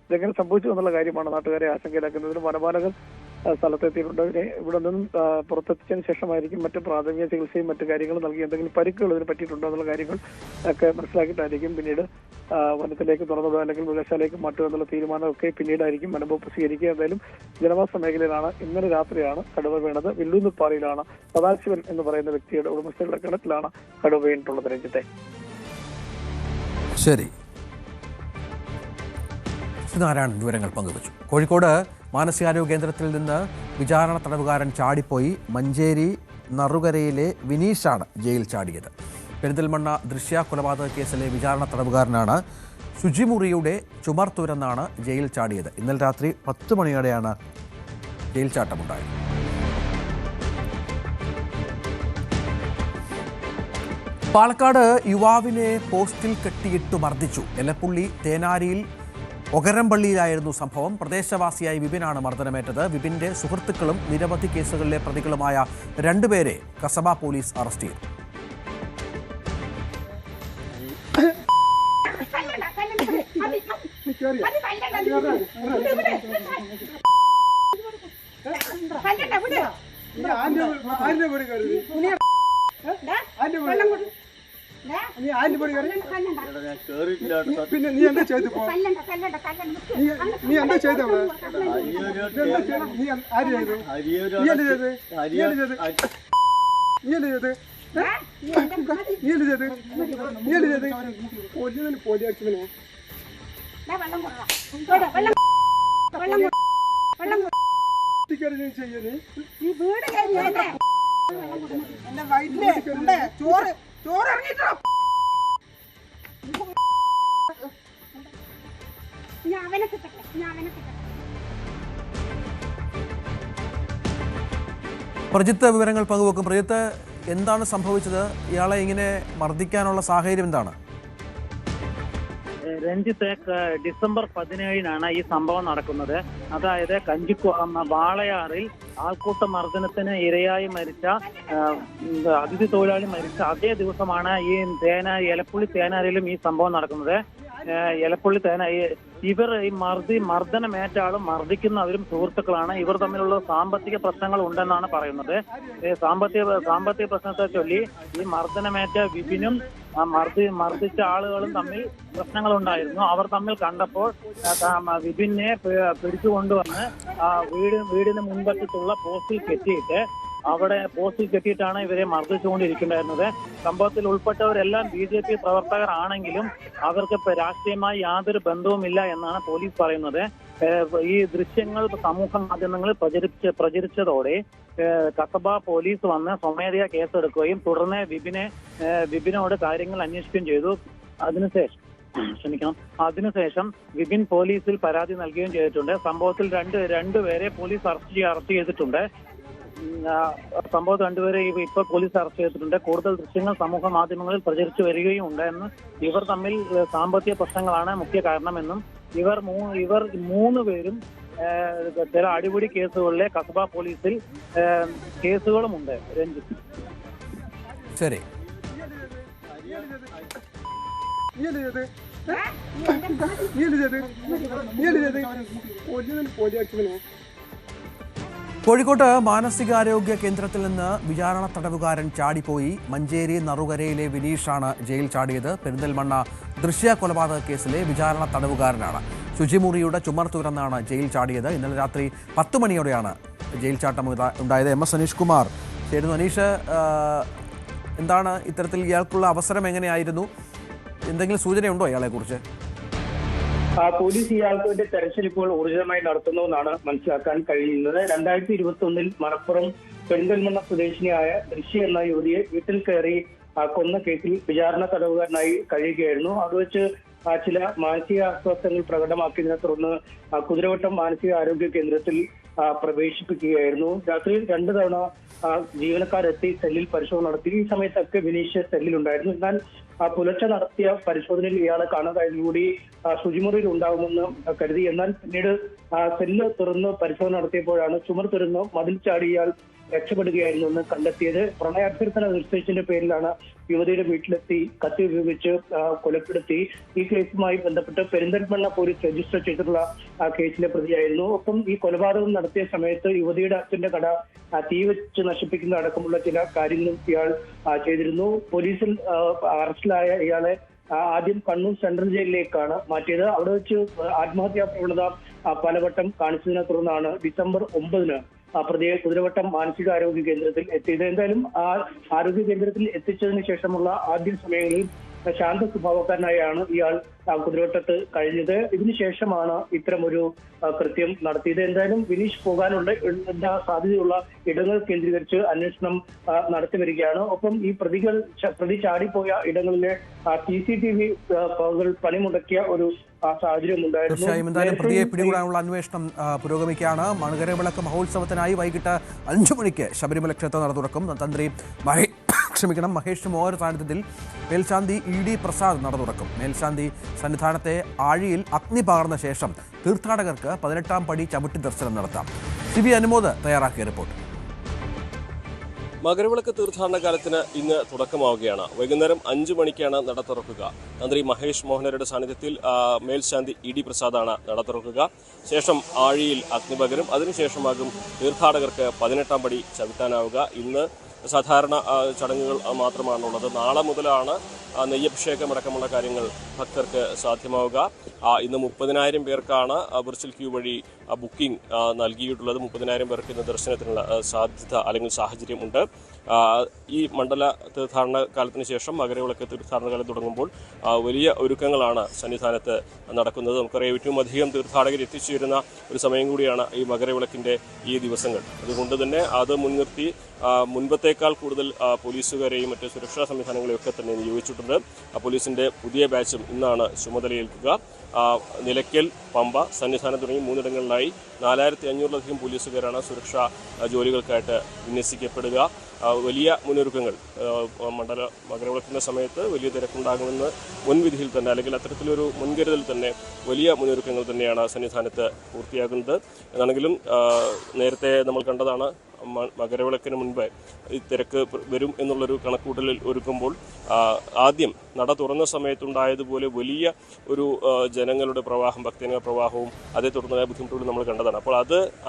ഇതെങ്ങനെ സംഭവിച്ചു എന്നുള്ള കാര്യമാണ് നാട്ടുകാരെ ആശങ്കയിലാക്കുന്നതിന് വനപാലകർ സ്ഥലത്തെത്തിയിട്ടുണ്ട്. അതിനെ ഇവിടെ നിന്നും പുറത്തെത്തിച്ചതിന് ശേഷമായിരിക്കും മറ്റ് പ്രാഥമിക ചികിത്സയും മറ്റു കാര്യങ്ങളും നൽകി എന്തെങ്കിലും പരിക്കുകൾ ഇതിന് പറ്റിയിട്ടുണ്ടോ എന്നുള്ള കാര്യങ്ങൾ ഒക്കെ മനസ്സിലാക്കിയിട്ടായിരിക്കും പിന്നീട് വനത്തിലേക്ക് തുറന്നതോ അല്ലെങ്കിൽ മൃഗശാലയ്ക്ക് മാറ്റുക എന്നുള്ള തീരുമാനമൊക്കെ പിന്നീടായിരിക്കും വനംവകുപ്പ് സ്വീകരിക്കുക. എന്തായാലും ജനവാസ മേഖലയിലാണ് ഇന്നലെ രാത്രിയാണ് കടുവ വീണത്. വില്ലൂന്നിപ്പാറയിലാണ് സദാശിവൻ എന്ന് പറയുന്ന വ്യക്തിയുടെ ഉടമസ്ഥയുടെ കിണറ്റിലാണ് കടുവ വീണിട്ടുള്ളത്. രഞ്ജിത്തെ, ശരി, നാരായണൻ വിവരങ്ങൾ പങ്കുവച്ചു. കോഴിക്കോട് മാനസികാരോഗ്യ കേന്ദ്രത്തിൽ നിന്ന് വിചാരണ തടവുകാരൻ ചാടിപ്പോയി. മഞ്ചേരി നറുകരയിലെ വിനീഷാണ് ജയിൽ ചാടിയത്. പെരിന്തൽമണ്ണ ദൃശ്യ കൊലപാതക കേസിലെ വിചാരണ തടവുകാരനാണ്. ശുചിമുറിയുടെ ചുമർ തുരന്നാണ് ജയിൽ ചാടിയത്. ഇന്നലെ രാത്രി 10 മണിയോടെയാണ് ജയിൽ ചാട്ടമുണ്ടായത്. പാലക്കാട് യുവാവിനെ പോസ്റ്റിൽ കെട്ടിയിട്ടു മർദ്ദിച്ചു. എലപ്പുള്ളി തേനാരിയിൽ ഒകരംപള്ളിയിലായിരുന്നു സംഭവം. പ്രദേശവാസിയായ വിപിനാണ് മർദ്ദനമേറ്റത്. വിപിന്റെ സുഹൃത്തുക്കളും നിരവധി കേസുകളിലെ പ്രതികളുമായ 2 പേരെ കസബ പോലീസ് അറസ്റ്റ് ചെയ്തു. പിന്നെ നീ എന്താ ചെയ്തു? നീ എന്താ ചെയ്ത? നീ ആര് ചെയ്തു? നീ എന്ത് ചെയ്ത്? നീ എന്ത് ചെയ്ത്? നീ എന്ത് ചെയ്ത്? നീ എന്ത് ചെയ്ത്? നീ എന്ത് ചെയ്ത്? പൊലിയതിന് പൊലിയാക്കിനെ ചെയ്യേ. ഈ വീട് എന്റെ വയറ്റിലെ ചോറ് ചോറ് ഇറങ്ങിട്ടോ. പ്രജിത്ത് വിവരങ്ങൾ പങ്കുവെക്കും. പ്രജിത്ത്, എന്താണ് സംഭവിച്ചത്? ഇയാളെ ഇങ്ങനെ മർദ്ദിക്കാനുള്ള സാഹചര്യം എന്താണ്? രഞ്ജിത്ത്, ഡിസംബർ 17-നാണ് ഈ സംഭവം നടക്കുന്നത്. അതായത് വാളയാറിൽ ആൾക്കൂട്ട മർദ്ദനത്തിന് ഇരയായി മരിച്ച അതിഥി തൊഴിലാളി മരിച്ച അതേ ദിവസമാണ് ഈ എലപ്പുള്ളി തേനാരിയിലും ഈ സംഭവം നടക്കുന്നത്. എലപ്പുള്ളി ഇവർ ഈ മർദ്ദനമേറ്റ ആളും മർദ്ദിക്കുന്നവരും സുഹൃത്തുക്കളാണ്. ഇവർ തമ്മിലുള്ള സാമ്പത്തിക പ്രശ്നങ്ങൾ ഉണ്ടെന്നാണ് പറയുന്നത്. സാമ്പത്തിക പ്രശ്നത്തെ ചൊല്ലി ഈ മർദ്ദനമേറ്റ വിപിനും മർദ്ദിച്ച ആളുകളും തമ്മിൽ പ്രശ്നങ്ങളുണ്ടായിരുന്നു. അവർ തമ്മിൽ കണ്ടപ്പോൾ വിപിനെ പിടിച്ചുകൊണ്ടുവന്ന് വീടിന് മുൻപറ്റുള്ള പോസ്റ്റിൽ കെട്ടിയിട്ടാണ് ഇവരെ മർദ്ദിച്ചുകൊണ്ടിരിക്കുന്നുണ്ടായിരുന്നത്. സംഭവത്തിൽ ഉൾപ്പെട്ടവരെല്ലാം BJP പ്രവർത്തകർ ആണെങ്കിലും അവർക്ക് രാഷ്ട്രീയമായി യാതൊരു ബന്ധവുമില്ല എന്നാണ് പോലീസ് പറയുന്നത്. ഈ ദൃശ്യങ്ങൾ സമൂഹ മാധ്യമങ്ങളിൽ പ്രചരിച്ചതോടെ കസബ പോലീസ് വന്ന് സ്വമേധയാ കേസെടുക്കുകയും തുടർന്ന് വിപിനോട് കാര്യങ്ങൾ അന്വേഷിക്കുകയും ചെയ്തു. അതിനുശേഷം വിപിൻ പോലീസിൽ പരാതി നൽകുകയും ചെയ്തിട്ടുണ്ട്. സംഭവത്തിൽ രണ്ടുപേരെ പോലീസ് അറസ്റ്റ് ചെയ്തിട്ടുണ്ട്. സംഭവത്തിൽ രണ്ടുപേരെ ഇപ്പോൾ പോലീസ് അറസ്റ്റ് ചെയ്തിട്ടുണ്ട്. കൂടുതൽ ദൃശ്യങ്ങൾ സമൂഹ മാധ്യമങ്ങളിൽ പ്രചരിച്ചു വരികയും ഉണ്ടായെന്ന് ഇവർ തമ്മിൽ സാമ്പത്തിക പ്രശ്നങ്ങളാണ് മുഖ്യ കാരണമെന്നും ഇവർ മൂന്ന് പേരും ചില അടിപിടി കേസുകളിലെ കസബ പോലീസിൽ കേസുകളുമുണ്ട്. രഞ്ജിത്ത്. ശരി. കോഴിക്കോട്ട് മാനസികാരോഗ്യ കേന്ദ്രത്തിൽ നിന്ന് വിചാരണ തടവുകാരൻ ചാടിപ്പോയി. മഞ്ചേരി നറുകരയിലെ വിനീഷാണ് ജയിൽ ചാടിയത്. പെരിന്തൽമണ്ണ ദൃശ്യ കൊലപാതക കേസിലെ വിചാരണ തടവുകാരനാണ്. ശുചിമുറിയുടെ ചുമർ തുറന്നാണ് ജയിൽ ചാടിയത്. ഇന്നലെ രാത്രി 10 മണിയോടെയാണ് ജയിൽ ചാട്ടം ഉണ്ടായത്. MS അനീഷ് കുമാർ ചേരുന്നു. അനീഷ്, എന്താണ് ഇത്തരത്തിൽ ഇയാൾക്കുള്ള അവസരം എങ്ങനെയായിരുന്നു? എന്തെങ്കിലും സൂചനയുണ്ടോ ഇയാളെ കുറിച്ച്? പോലീസ് ഇയാൾക്ക് വേണ്ടി തെരച്ചിൽ ഇപ്പോൾ ഊർജിതമായി നടത്തുന്നുവെന്നാണ് മനസ്സിലാക്കാൻ കഴിയുന്നത്. 2021 മലപ്പുറം പെരിന്തൽമണ്ണ സ്വദേശിനിയായ ദൃശ്യ എന്ന യുവതിയെ വീട്ടിൽ കയറി കൊന്ന കേസിൽ വിചാരണ തടവുകാരനായി കഴിയുകയായിരുന്നു. അത് വെച്ച് ചില മാനസിക അസ്വസ്ഥതകൾ പ്രകടമാക്കിയതിനെ തുടർന്ന് കുതിരവട്ടം മാനസിക ആരോഗ്യ കേന്ദ്രത്തിൽ പ്രവേശിപ്പിക്കുകയായിരുന്നു. രാത്രി 2 തവണ ജീവനക്കാരെത്തി സെല്ലിൽ പരിശോധന നടത്തി. ഈ സമയത്തൊക്കെ വിനീഷ് സെല്ലിലുണ്ടായിരുന്നു. എന്നാൽ പുലർച്ചെ നടത്തിയ പരിശോധനയിൽ ഇയാളെ കാണാതായതുകൂടി ശുചിമുറിയിൽ ഉണ്ടാകുമെന്ന് കരുതി. എന്നാൽ പിന്നീട് സെല്ല് തുറന്ന് പരിശോധന നടത്തിയപ്പോഴാണ് ചുമർ തുറന്ന് മതിൽ ചാടി ഇയാൾ രക്ഷപ്പെടുകയായിരുന്നു എന്ന് കണ്ടെത്തിയത്. പ്രണയാഭ്യർത്ഥന നിർദ്ദേശിച്ചതിന്റെ പേരിലാണ് യുവതിയുടെ വീട്ടിലെത്തി കത്തി ഉപയോഗിച്ച് കൊലപ്പെടുത്തി. ഈ കേസുമായി ബന്ധപ്പെട്ട് പെരിന്തൽമണ്ണ പോലീസ് രജിസ്റ്റർ ചെയ്തിട്ടുള്ള കേസിലെ പ്രതിയായിരുന്നു. ഒപ്പം ഈ കൊലപാതകം നടത്തിയ സമയത്ത് യുവതിയുടെ അച്ഛന്റെ കട തീ വെച്ച് നശിപ്പിക്കുന്ന അടക്കമുള്ള ചില കാര്യങ്ങളും ഇയാൾ ചെയ്തിരുന്നു. പോലീസിൽ അറസ്റ്റിലായ ഇയാളെ ആദ്യം കണ്ണൂർ സെൻട്രൽ ജയിലിലേക്കാണ് മാറ്റിയത്. അവിടെ വെച്ച് ആത്മഹത്യാ പ്രവണത പലവട്ടം കാണിച്ചതിനെ തുടർന്നാണ് ഡിസംബർ 9 പ്രതിയെ കുതിരവട്ടം മാനസികാരോഗ്യ കേന്ദ്രത്തിൽ എത്തിയത്. എന്തായാലും ആ ആരോഗ്യ കേന്ദ്രത്തിൽ എത്തിച്ചതിന് ശേഷമുള്ള ആദ്യ സമയങ്ങളിൽ ശാന്ത സ്വഭാവക്കാരനായാണ് ഇയാൾ കുതിരവട്ടത്ത് കഴിഞ്ഞത്. ഇതിനുശേഷമാണ് ഇത്തരമൊരു കൃത്യം നടത്തിയത്. എന്തായാലും വിനീഷ് പോകാനുള്ള സാധ്യതയുള്ള ഇടങ്ങൾ കേന്ദ്രീകരിച്ച് അന്വേഷണം നടത്തി വരികയാണ്. ഒപ്പം ഈ പ്രതി ചാടിപ്പോയ ഇടങ്ങളിലെ CCTV പണിമുടക്കിയ ഒരു സാഹചര്യം ഉണ്ടായിരുന്നു. തീർച്ചയായും എന്തായാലും പ്രതിയെ പിടികൂടാനുള്ള അന്വേഷണം പുരോഗമിക്കുകയാണ്. മകരവിളക്ക് മഹോത്സവത്തിനായി വൈകിട്ട് 5 മണിക്ക് ശബരിമല ക്ഷേത്ര നട തുറക്കും. തന്ത്രി മഹേഷ് മോഹൻ സാന്നിധ്യത്തിൽ മേൽശാന്തി ED പ്രസാദ് നട തുറക്കും. മേൽശാന്തി സന്നിധാനത്തെ ആഴിയിൽ അഗ്നി പകർന്ന ശേഷം തീർത്ഥാടകർക്ക് 18ാം പടി ചവിട്ടി ദർശനം നടത്താം. CB അനുമോദ് തയ്യാറാക്കിയ റിപ്പോർട്ട്. മകരവിളക്ക് തീർത്ഥാടന കാലത്തിന് ഇന്ന് തുടക്കമാവുകയാണ്. വൈകുന്നേരം 5 മണിക്കാണ് നട തുറക്കുക. തന്ത്രി മഹേഷ് മോഹനരുടെ സാന്നിധ്യത്തിൽ മേൽശാന്തി ED പ്രസാദാണ് നട തുറക്കുക. ശേഷം ആഴിയിൽ അഗ്നി പകരും. അതിനുശേഷമാകും തീർത്ഥാടകർക്ക് 18ാം പടി ചവിട്ടാനാവുക. ഇന്ന് സാധാരണ ചടങ്ങുകൾ മാത്രമാണുള്ളത്. നാളെ മുതലാണ് നെയ്യഭിഷേകം അടക്കമുള്ള കാര്യങ്ങൾ ഭക്തർക്ക് സാധ്യമാവുക. ഇന്ന് 30,000 പേർക്കാണ് വിർച്വൽ ക്യൂ വഴി ബുക്കിംഗ് നൽകിയിട്ടുള്ളത്. 30,000 പേർക്ക് ഇന്ന് ദർശനത്തിനുള്ള സാധ്യത അല്ലെങ്കിൽ സാഹചര്യം ഉണ്ട്. ഈ മണ്ഡല തീർത്ഥാടന കാലത്തിന് ശേഷം മകരവിളക്ക് തീർത്ഥാടന കാലം തുടങ്ങുമ്പോൾ വലിയ ഒരുക്കങ്ങളാണ് സന്നിധാനത്ത് നടക്കുന്നത്. നമുക്കറിയാം, ഏറ്റവും അധികം തീർത്ഥാടകർ എത്തിച്ചേരുന്ന ഒരു സമയം കൂടിയാണ് ഈ മകരവിളക്കിൻ്റെ ഈ ദിവസങ്ങൾ. അതുകൊണ്ട് തന്നെ അത് മുൻനിർത്തി മുൻപത്തേക്കാൾ കൂടുതൽ പോലീസുകാരെയും മറ്റ് സുരക്ഷാ സംവിധാനങ്ങളെയും ഒക്കെ തന്നെ നിയോഗിച്ചിട്ടുണ്ട്. പോലീസിൻ്റെ പുതിയ ബാച്ചും ഇന്നാണ് ചുമതലയേൽക്കുക. നിലയ്ക്കൽ, പമ്പ, സന്നിധാനം തുടങ്ങി 3 4,500-ലധികം പോലീസുകാരാണ് സുരക്ഷാ ജോലികൾക്കായിട്ട് വിന്യസിക്കപ്പെടുക. വലിയ മുന്നൊരുക്കങ്ങൾ മകരവിളക്കിൻ്റെ സമയത്ത് വലിയ തിരക്കുണ്ടാകുമെന്ന് മുൻവിധിയിൽ തന്നെ അല്ലെങ്കിൽ അത്തരത്തിലൊരു മുൻകരുതൽ തന്നെ വലിയ മുന്നൊരുക്കങ്ങൾ തന്നെയാണ് സന്നിധാനത്ത് പൂർത്തിയാകുന്നത്. എന്നാണെങ്കിലും നേരത്തെ നമ്മൾ കണ്ടതാണ്, മകരവിളക്കിന് മുൻപ് ഈ തിരക്ക് വരും എന്നുള്ളൊരു കണക്കൂട്ടലിൽ ഒരുക്കുമ്പോൾ ആദ്യം നട തുറന്ന സമയത്തുണ്ടായതുപോലെ വലിയ ഒരു ജനങ്ങളുടെ പ്രവാഹം, ഭക്തജന പ്രവാഹവും അതേ തുടർന്നായ ബുദ്ധിമുട്ടുകളും നമ്മൾ കണ്ടതാണ്. അപ്പോൾ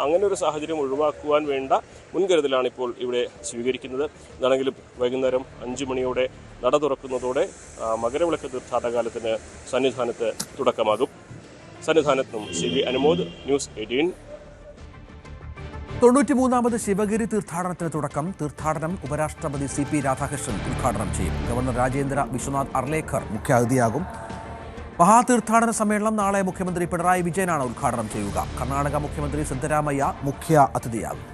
അങ്ങനെ ഒരു സാഹചര്യം ഒഴിവാക്കുവാൻ വേണ്ട മുൻകരുതലാണ് ഇപ്പോൾ ഇവിടെ സ്വീകരിക്കുന്നത്. എന്നാണെങ്കിലും വൈകുന്നേരം 5 മണിയോടെ നട തുറക്കുന്നതോടെ മകരവിളക്ക് തീർത്ഥാടനകാലത്തിന് സന്നിധാനത്ത് തുടക്കമാകും. സന്നിധാനത്തും CB അനുമോദ്, ന്യൂസ് 18. 93ാമത് ശിവഗിരി തീർത്ഥാടനത്തിന് തുടക്കം. തീർത്ഥാടനം ഉപരാഷ്ട്രപതി CP രാധാകൃഷ്ണൻ ഉദ്ഘാടനം ചെയ്യും. ഗവർണർ രാജേന്ദ്ര വിശ്വനാഥ് അർലേക്കർ മുഖ്യാതിഥിയാകും. മഹാതീർത്ഥാടന സമ്മേളനം നാളെ മുഖ്യമന്ത്രി പിണറായി വിജയനാണ് ഉദ്ഘാടനം ചെയ്യുക. കർണാടക മുഖ്യമന്ത്രി സിദ്ധരാമയ്യ മുഖ്യ അതിഥിയാകും.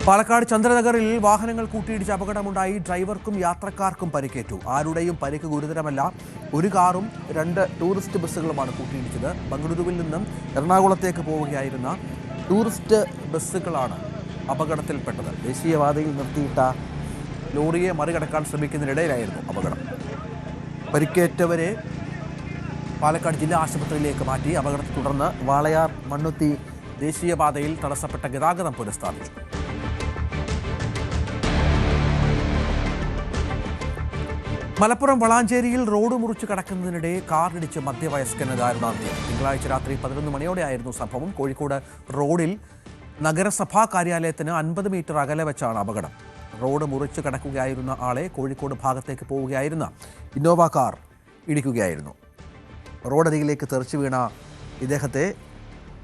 പാലക്കാട് ചന്ദ്രനഗറിൽ വാഹനങ്ങൾ കൂട്ടിയിടിച്ച് അപകടമുണ്ടായി. ഡ്രൈവർക്കും യാത്രക്കാർക്കും പരിക്കേറ്റു. ആരുടെയും പരിക്ക് ഗുരുതരമല്ല. 1 കാറും 2 ടൂറിസ്റ്റ് ബസ്സുകളുമാണ് കൂട്ടിയിടിച്ചത്. ബംഗളൂരുവിൽ നിന്നും എറണാകുളത്തേക്ക് പോവുകയായിരുന്ന ടൂറിസ്റ്റ് ബസ്സുകളാണ് അപകടത്തിൽപ്പെട്ടത്. ദേശീയപാതയിൽ നിർത്തിയിട്ട ലോറിയെ മറികടക്കാൻ ശ്രമിക്കുന്നതിനിടയിലായിരുന്നു അപകടം. പരിക്കേറ്റവരെ പാലക്കാട് ജില്ലാ ആശുപത്രിയിലേക്ക് മാറ്റി. അപകടത്തെ തുടർന്ന് വാളയാർ മണ്ണുത്തി ദേശീയപാതയിൽ തടസ്സപ്പെട്ട ഗതാഗതം പുനഃസ്ഥാപിച്ചു. മലപ്പുറം വളാഞ്ചേരിയിൽ റോഡ് മുറിച്ച് കടക്കുന്നതിനിടെ കാറിടിച്ച് മധ്യവയസ്കന് ദാരുണാന്ത്യം. തിങ്കളാഴ്ച രാത്രി 11 മണിയോടെയായിരുന്നു സംഭവം. കോഴിക്കോട് റോഡിൽ നഗരസഭാ കാര്യാലയത്തിന് 50 മീറ്റർ അകലെ വെച്ചാണ് അപകടം. റോഡ് മുറിച്ച് കടക്കുകയായിരുന്ന ആളെ കോഴിക്കോട് ഭാഗത്തേക്ക് പോവുകയായിരുന്ന ഇന്നോവ കാർ ഇടിക്കുകയായിരുന്നു. റോഡരികിലേക്ക് തെറിച്ചു വീണ ഇദ്ദേഹത്തെ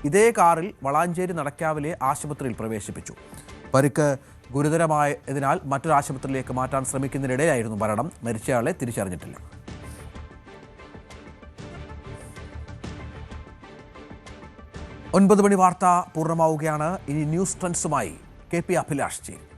ഇതേ കാറിൽ വളാഞ്ചേരി നടക്കാവിലെ ആശുപത്രിയിൽ പ്രവേശിപ്പിച്ചു. പരിക്ക് ഗുരുതരമായതിനാൽ മറ്റൊരു ആശുപത്രിയിലേക്ക് മാറ്റാൻ ശ്രമിക്കുന്നതിനിടെയായിരുന്നു മരണം. മരിച്ചയാളെ തിരിച്ചറിഞ്ഞിട്ടില്ല. 9 മണി വാർത്ത പൂർണ്ണമാവുകയാണ്. ഇനി ന്യൂസ് ട്രെൻഡ്സുമായി KP അഭിലാഷ് ചേരും.